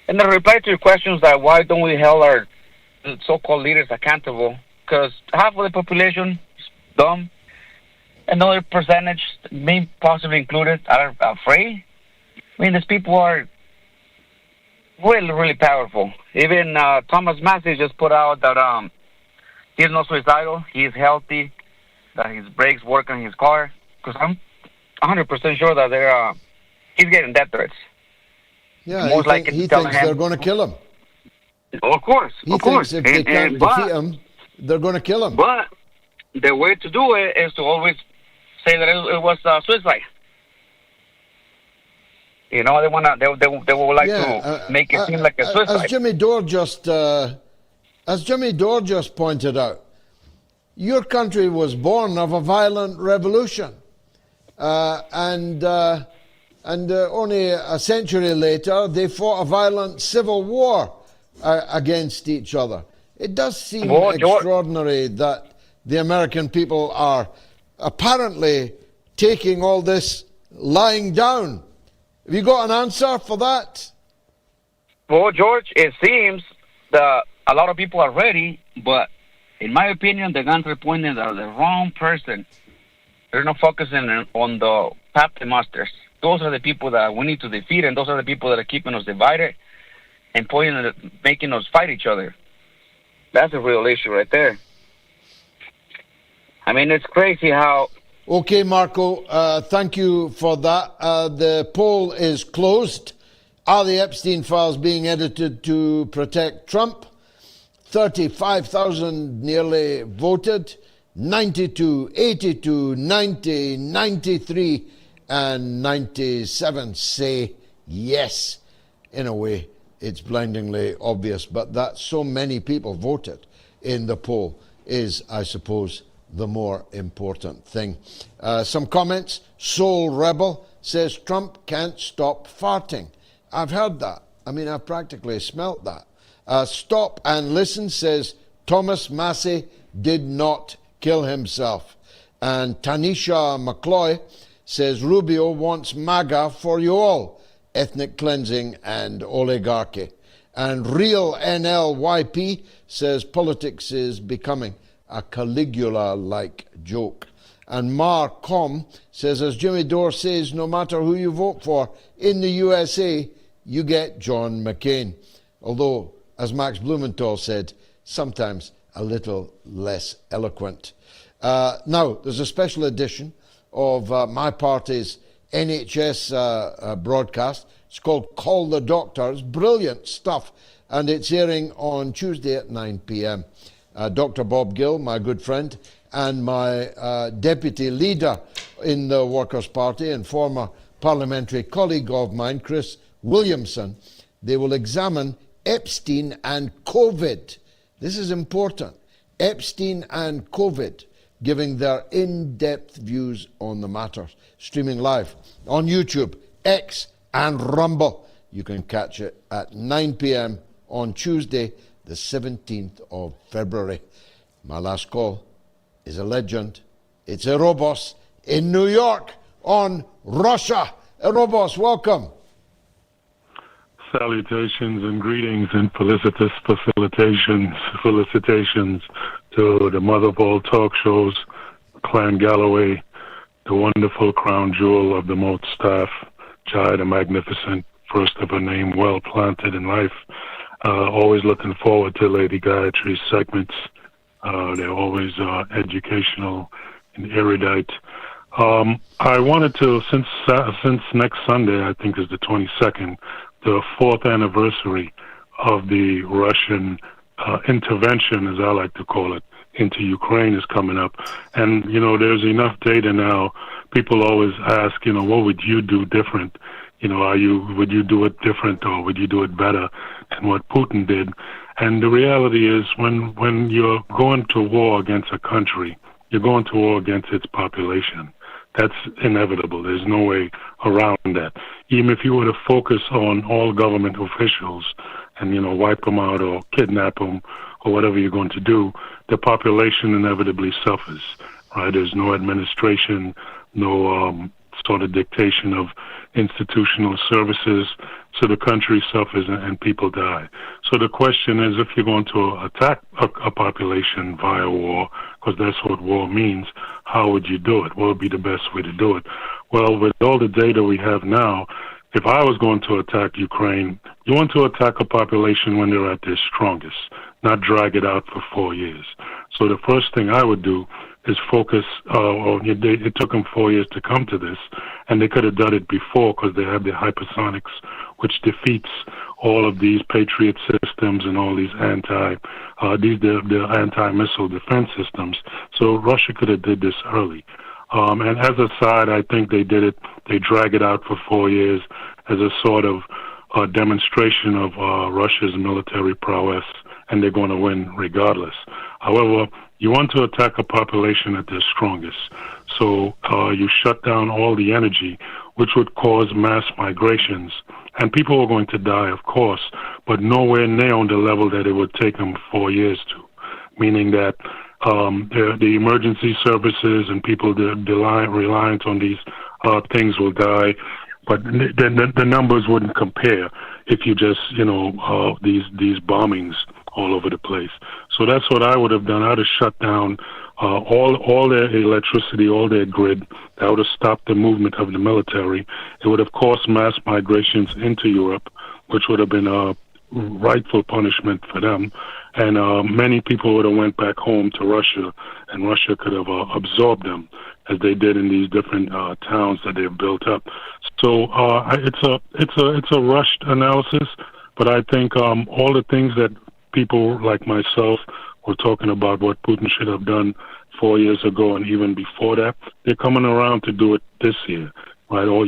In the reply to your questions that why don't we hold our so-called leaders accountable? Because half of the population is dumb. Another percentage, me possibly included, are afraid. I mean, these people are really, really powerful. Even Thomas Massey just put out that he's not suicidal, he's healthy, that his brakes work on his car. Because I'm 100% sure that he's getting death threats. Yeah, he thinks they're going to kill him. Of course, he thinks if they can't defeat him, they're going to kill him. But the way to do it is to always say that it was suicide. You know, they would like to make it seem like a suicide. As Jimmy Dore just pointed out, your country was born of a violent revolution. And only a century later, they fought a violent civil war against each other. It does seem extraordinary that the American people are apparently taking all this lying down. Have you got an answer for that? Well, George, it seems that a lot of people are ready, but in my opinion, the guns are pointing at the wrong person. They're not focusing on the puppet masters. Those are the people that we need to defeat, and those are the people that are keeping us divided and making us fight each other. That's a real issue right there. I mean, it's crazy how... Okay, Marco, thank you for that. The poll is closed. Are the Epstein Files being edited to protect Trump? 35,000 nearly voted. 92, 82, 90, 93, and 97 say yes. In a way, it's blindingly obvious, but that so many people voted in the poll is, I suppose, the more important thing. Some comments. Soul Rebel says Trump can't stop farting. I've heard that. I mean, I've practically smelt that. Stop and Listen says Thomas Massey did not kill himself. And Tanisha McCloy says Rubio wants MAGA for you all, ethnic cleansing and oligarchy. And Real NLYP says politics is becoming a Caligula-like joke. And Marcom says, as Jimmy Dore says, no matter who you vote for in the USA, you get John McCain. Although, as Max Blumenthal said, sometimes a little less eloquent. Now, there's a special edition of my party's NHS broadcast. It's called Call the Doctor. It's brilliant stuff, and it's airing on Tuesday at 9 p.m. Dr. Bob Gill, my good friend, and my deputy leader in the Workers' Party and former parliamentary colleague of mine, Chris Williamson, they will examine Epstein and COVID. This is important. Epstein and COVID, giving their in-depth views on the matter. Streaming live on YouTube, X, and Rumble. You can catch it at 9 p.m. on Tuesday, the 17th of February. My last call is a legend. It's Erobos in New York on Russia. Erobos, welcome. Salutations and greetings and felicitations to the Mother of All Talkshows, Clan Galloway, the wonderful crown jewel of the Moat staff, Chay the Magnificent, first of her name, well planted in life. Always looking forward to Lady Gayatri's segments. They're always educational and erudite. I wanted to, since next Sunday, I think is the 22nd, the 4th anniversary of the Russian intervention, as I like to call it, into Ukraine is coming up. And, there's enough data now. People always ask, what would you do different? Would you do it different or would you do it better than what Putin did? And the reality is when you're going to war against a country, you're going to war against its population. That's inevitable. There's no way around that. Even if you were to focus on all government officials and, wipe them out or kidnap them or whatever you're going to do, the population inevitably suffers, right? There's no administration, no sort of dictation of institutional services, so the country suffers and people die. So the question is, if you're going to attack a population via war, because that's what war means, how would you do it? What would be the best way to do it? Well, with all the data we have now, if I was going to attack Ukraine, you want to attack a population when they're at their strongest, not drag it out for 4 years. So the first thing I would do is focus, it took them 4 years to come to this, and they could have done it before because they have the hypersonics, which defeats all of these Patriot systems and all these the anti-missile defense systems. So Russia could have did this early. And as a side, I think they did it, they drag it out for 4 years as a sort of demonstration of Russia's military prowess, and they're going to win regardless. However, you want to attack a population at their strongest. So you shut down all the energy, which would cause mass migrations. And people are going to die, of course, but nowhere near on the level that it would take them 4 years to. Meaning that the emergency services and people reliant on these things will die, but the numbers wouldn't compare if you just, these bombings all over the place. So that's what I would have done. I'd have shut down all their electricity, all their grid. That would have stopped the movement of the military. It would have caused mass migrations into Europe, which would have been a rightful punishment for them. And many people would have went back home to Russia, and Russia could have absorbed them, as they did in these different towns that they've built up. So it's a rushed analysis, but I think all the things that people like myself were talking about, what Putin should have done 4 years ago and even before that, they're coming around to do it this year, right? All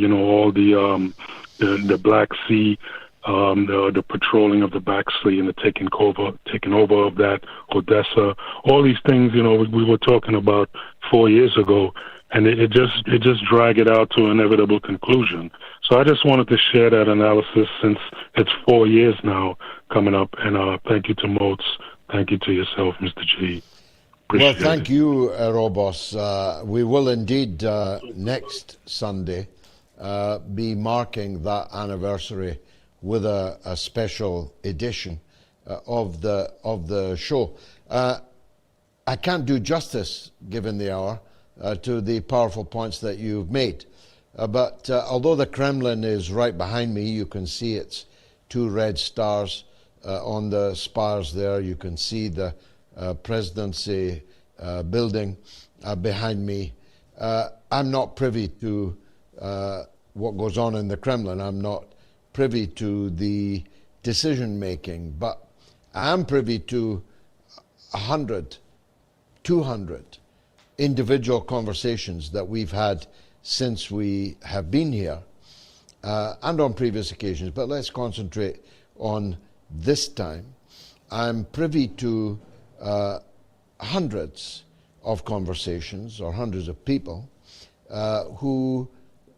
the Black Sea, the patrolling of the Black Sea and the taking over of that, Odessa, all these things, we were talking about 4 years ago, and it just dragged it out to an inevitable conclusion. So I just wanted to share that analysis since it's 4 years now coming up, and thank you to Moats, thank you to yourself, Mr. G. Well, thank you, Robos. We will indeed next Sunday be marking that anniversary with a special edition of the show. I can't do justice, given the hour, to the powerful points that you've made. But although the Kremlin is right behind me, you can see its two red stars on the spires there. You can see the presidency building behind me. I'm not privy to what goes on in the Kremlin. I'm not privy to the decision making, but I am privy to 100, 200 individual conversations that we've had since we have been here and on previous occasions, but let's concentrate on this time. I'm privy to hundreds of conversations or hundreds of people who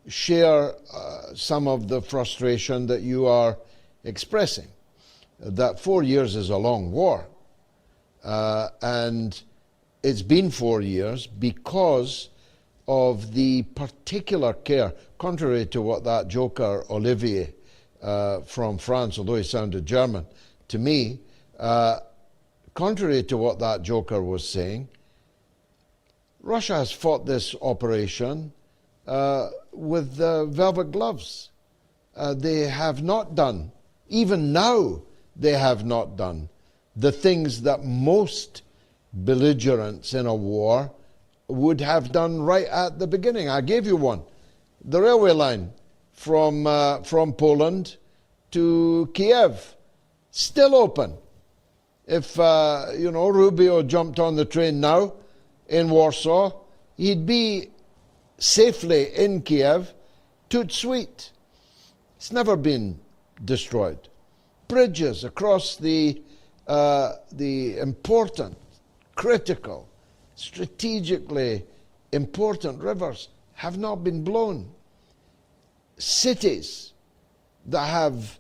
share some of the frustration that you are expressing, that 4 years is a long war. And it's been 4 years because of the particular care, contrary to what that joker Olivier from France, although he sounded German, to me, contrary to what that joker was saying, Russia has fought this operation with velvet gloves. They have not done, even now, they have not done the things that most belligerents in a war would have done right at the beginning. I gave you one. The railway line from Poland to Kiev, still open. If, Rubio jumped on the train now in Warsaw, he'd be safely in Kiev, tout sweet. It's never been destroyed. Bridges across the important, critical, strategically important rivers have not been blown. Cities that have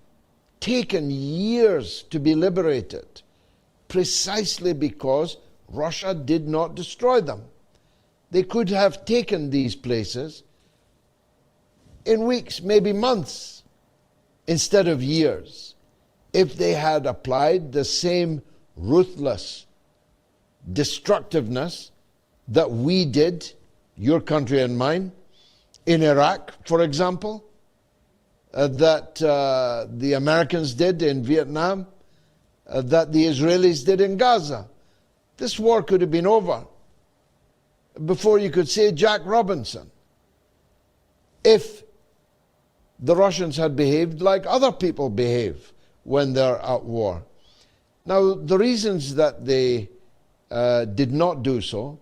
taken years to be liberated precisely because Russia did not destroy them. They could have taken these places in weeks, maybe months, instead of years, if they had applied the same ruthless destructiveness that we did, your country and mine, in Iraq, for example, that the Americans did in Vietnam, that the Israelis did in Gaza. This war could have been over before you could say Jack Robinson, if the Russians had behaved like other people behave when they're at war. Now, the reasons that they did not do so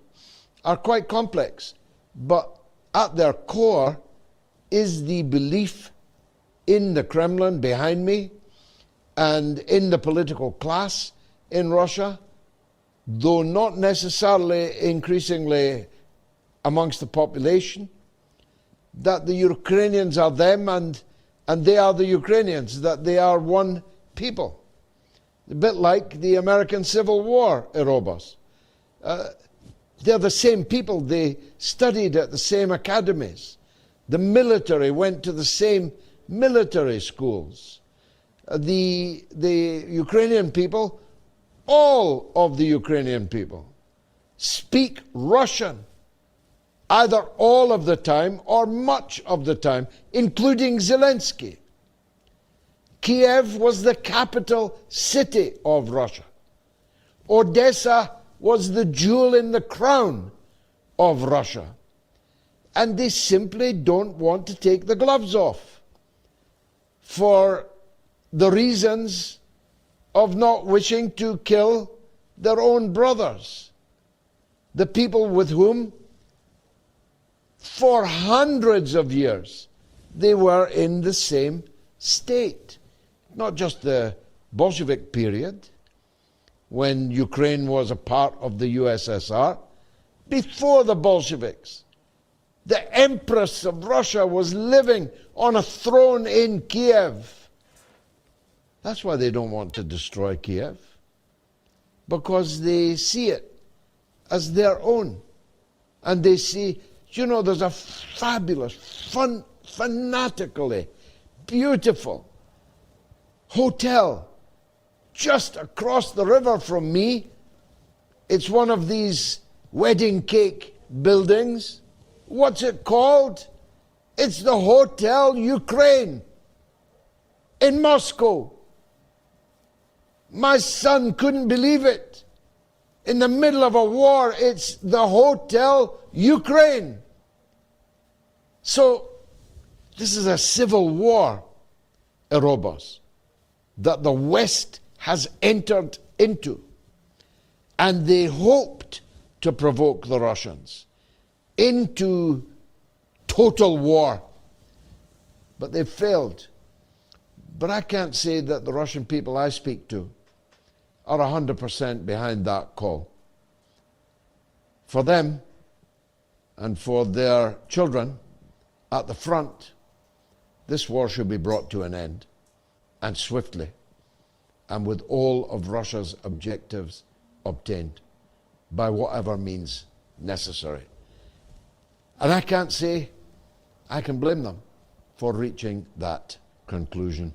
are quite complex, but at their core is the belief in the Kremlin behind me and in the political class in Russia, though not necessarily increasingly amongst the population, that the Ukrainians are them and they are the Ukrainians, that they are one people. A bit like the American Civil War, Erebos. They're the same people. They studied at the same academies. The military went to the same military schools. The Ukrainian people, all of the Ukrainian people, speak Russian, either all of the time or much of the time, including Zelensky. Kiev was the capital city of Russia. Odessa was the jewel in the crown of Russia. And they simply don't want to take the gloves off for the reasons of not wishing to kill their own brothers, the people with whom for hundreds of years they were in the same state. Not just the Bolshevik period, when Ukraine was a part of the USSR, before the Bolsheviks. The Empress of Russia was living on a throne in Kiev. That's why they don't want to destroy Kiev, because they see it as their own. And they see, there's a fabulous, fanatically beautiful hotel just across the river from me. It's one of these wedding cake buildings. What's it called? It's the Hotel Ukraine in Moscow. My son couldn't believe it. In the middle of a war, it's the Hotel Ukraine. So, this is a civil war, Erebos, that the West has entered into. And they hoped to provoke the Russians into total war. But they failed. But I can't say that the Russian people I speak to are 100% behind that call. For them and for their children at the front, this war should be brought to an end, and swiftly, and with all of Russia's objectives obtained by whatever means necessary. And I can't say I can blame them for reaching that conclusion.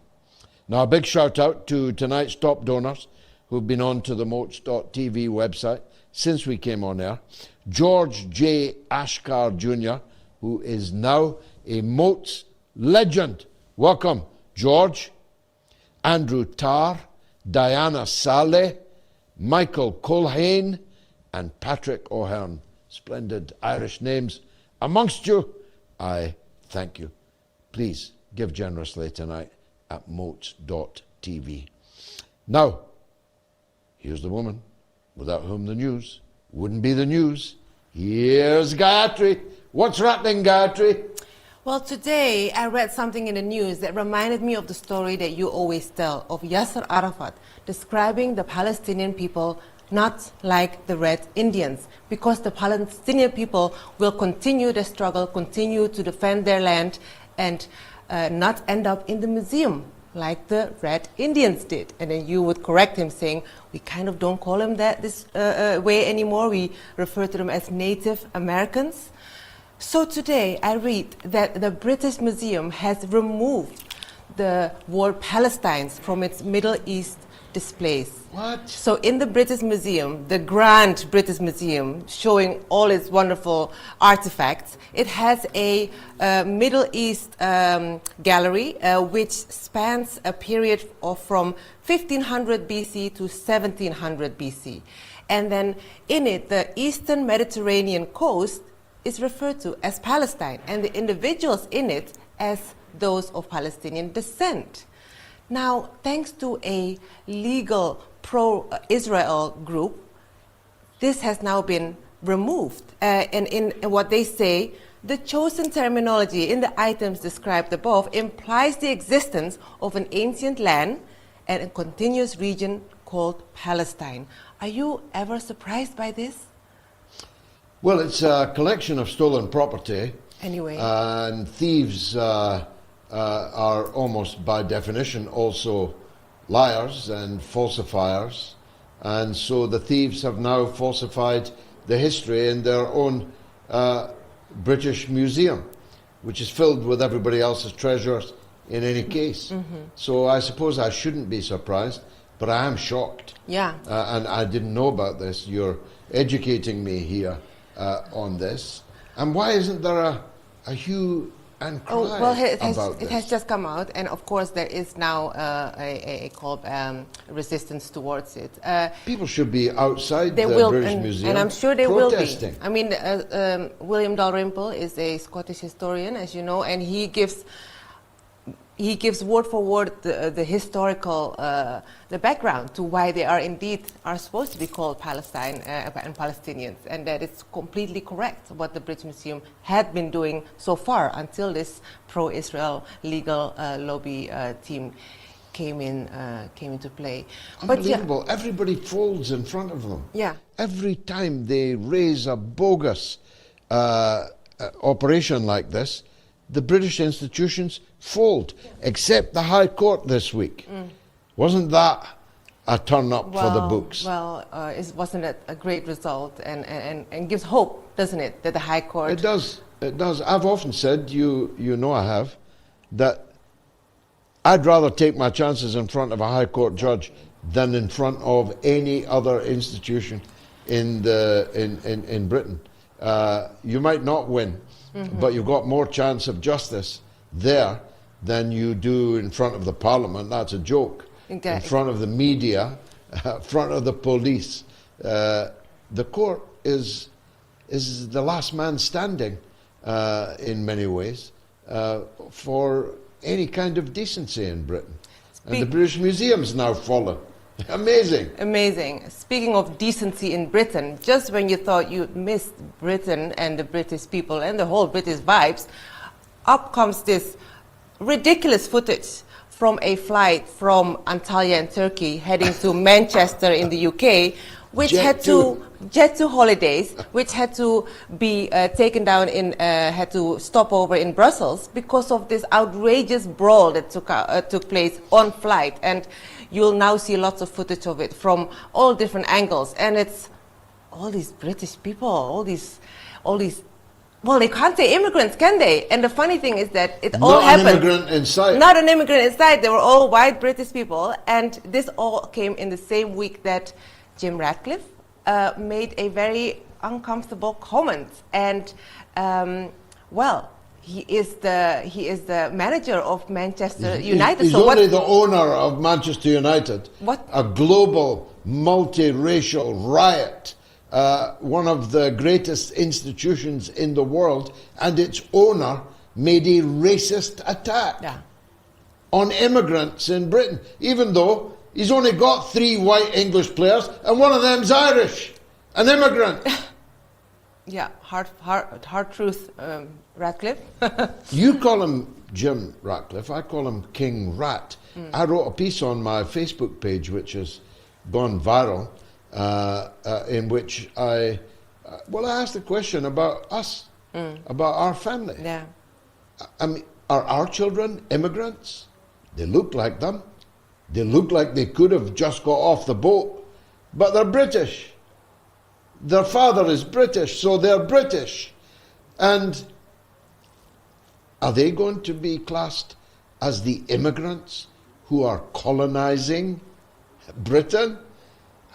Now, a big shout out to tonight's top donors who've been on to the moats.tv website since we came on air. George J. Ashkar Jr., who is now a Moats legend. Welcome, George. Andrew Tarr, Diana Saleh, Michael Colhane, and Patrick O'Hearn. Splendid Irish names amongst you. I thank you. Please give generously tonight at moats.tv. Now, here's the woman without whom the news wouldn't be the news. Here's Gayatri. What's happening, Gayatri? Well, today I read something in the news that reminded me of the story that you always tell of Yasser Arafat describing the Palestinian people not like the Red Indians, because the Palestinian people will continue the struggle, continue to defend their land, and not end up in the museum like the Red Indians did. And then you would correct him saying, we kind of don't call them that this way anymore. We refer to them as Native Americans. So today I read that the British Museum has removed the word Palestine from its Middle East displays. What? So in the British Museum, the grand British Museum, showing all its wonderful artifacts, it has a Middle East gallery which spans a period of from 1500 BC to 1700 BC. And then in it, the Eastern Mediterranean coast is referred to as Palestine, and the individuals in it as those of Palestinian descent. Now, thanks to a legal pro-Israel group, this has now been removed. And in what they say, the chosen terminology in the items described above implies the existence of an ancient land and a continuous region called Palestine. Are you ever surprised by this? Well, it's a collection of stolen property. Anyway. And thieves are almost by definition also liars and falsifiers. And so the thieves have now falsified the history in their own British Museum, which is filled with everybody else's treasures in any case. Mm-hmm. So I suppose I shouldn't be surprised, but I am shocked. Yeah. And I didn't know about this. You're educating me here on this. And why isn't there a hue and cry about it has just come out, and of course there is now a call resistance towards it. People should be outside the British Museum, and I'm sure they protesting. will be. I mean, William Dalrymple is a Scottish historian, as you know, and he gives word for word the historical the background to why they are supposed to be called Palestine and Palestinians, and that it's completely correct what the British Museum had been doing so far until this pro-Israel legal lobby team came into play. Unbelievable! But, yeah, everybody folds in front of them. Yeah. Every time they raise a bogus operation like this, the British institutions fold, except the High Court this week. Wasn't that a turn-up for the books? Well, wasn't it a great result and gives hope, doesn't it, that the High Court... It does. It does. I've often said, you know I have, that I'd rather take my chances in front of a High Court judge than in front of any other institution in Britain. You might not win, but you've got more chance of justice there than you do in front of the Parliament. That's a joke. Okay. In front of the media, in front of the police. The court is the last man standing in many ways for any kind of decency in Britain. And the British Museum's now fallen. Amazing. Amazing. Speaking of decency in Britain, just when you thought you missed Britain and the British people and the whole British vibes, up comes this ridiculous footage from a flight from Antalya in Turkey heading to Manchester in the UK, which had to holidays, which had to be taken down had to stop over in Brussels because of this outrageous brawl that took place on flight. And you'll now see lots of footage of it from all different angles, and it's all these British people, all these Well, they can't say immigrants, can they? And the funny thing is that it Not all happened. Not an immigrant in sight. Not an immigrant in sight. They were all white British people. And this all came in the same week that Jim Ratcliffe made a very uncomfortable comment. And, well, he is the manager of Manchester United. He's only the owner of Manchester United. What? A global, multiracial riot. One of the greatest institutions in the world, and its owner made a racist attack on immigrants in Britain, even though he's only got 3 white English players and one of them's Irish, an immigrant. Yeah, hard truth, Ratcliffe. You call him Jim Ratcliffe, I call him King Rat. I wrote a piece on my Facebook page which has gone viral, in which I asked a question about us, about our family. Yeah. I mean, are our children immigrants? They look like them. They look like they could have just got off the boat, but they're British. Their father is British, so they're British. And are they going to be classed as the immigrants who are colonizing Britain?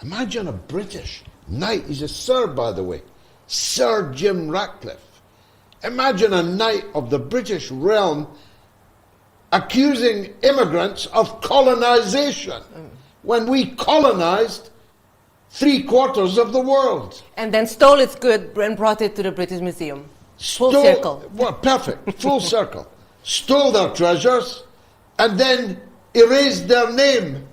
Imagine a British knight, he's a Sir, by the way, Sir Jim Ratcliffe. Imagine a knight of the British realm accusing immigrants of colonization when we colonized 3/4 of the world. And then stole its good and brought it to the British Museum. Full circle. Well, perfect, full circle. Stole their treasures and then erased their name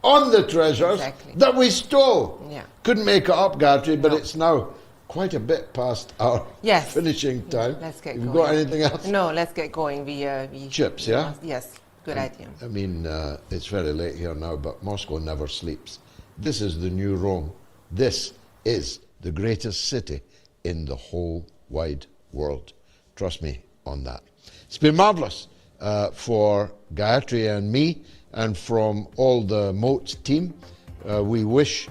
on the treasures that we stole. Yeah. Couldn't make it up, Gayatri, but it's now quite a bit past our finishing time. Let's get Have going. you got anything else? No, let's get going. We Chips, yeah? Yes, good idea. I mean, it's very late here now, but Moscow never sleeps. This is the new Rome. This is the greatest city in the whole wide world. Trust me on that. It's been marvellous for Gayatri and me, and from all the Moat team. We wish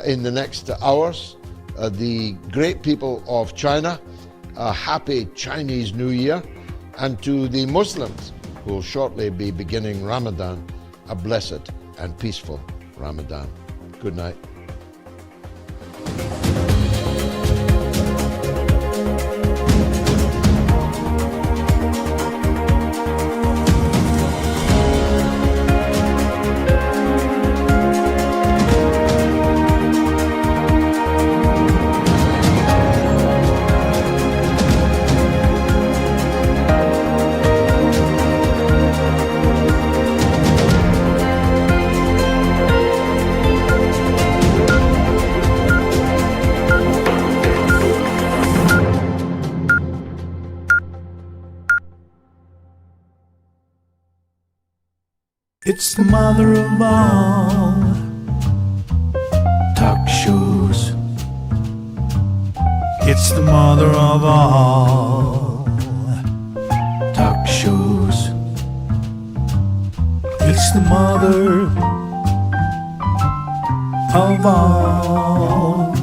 in the next hours the great people of China a happy Chinese New Year, and to the Muslims who will shortly be beginning Ramadan, a blessed and peaceful Ramadan. Good night. It's the mother of all talk shows. It's the mother of all talk shows. It's the mother of all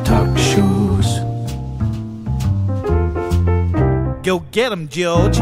talk shows. Go get 'em, George.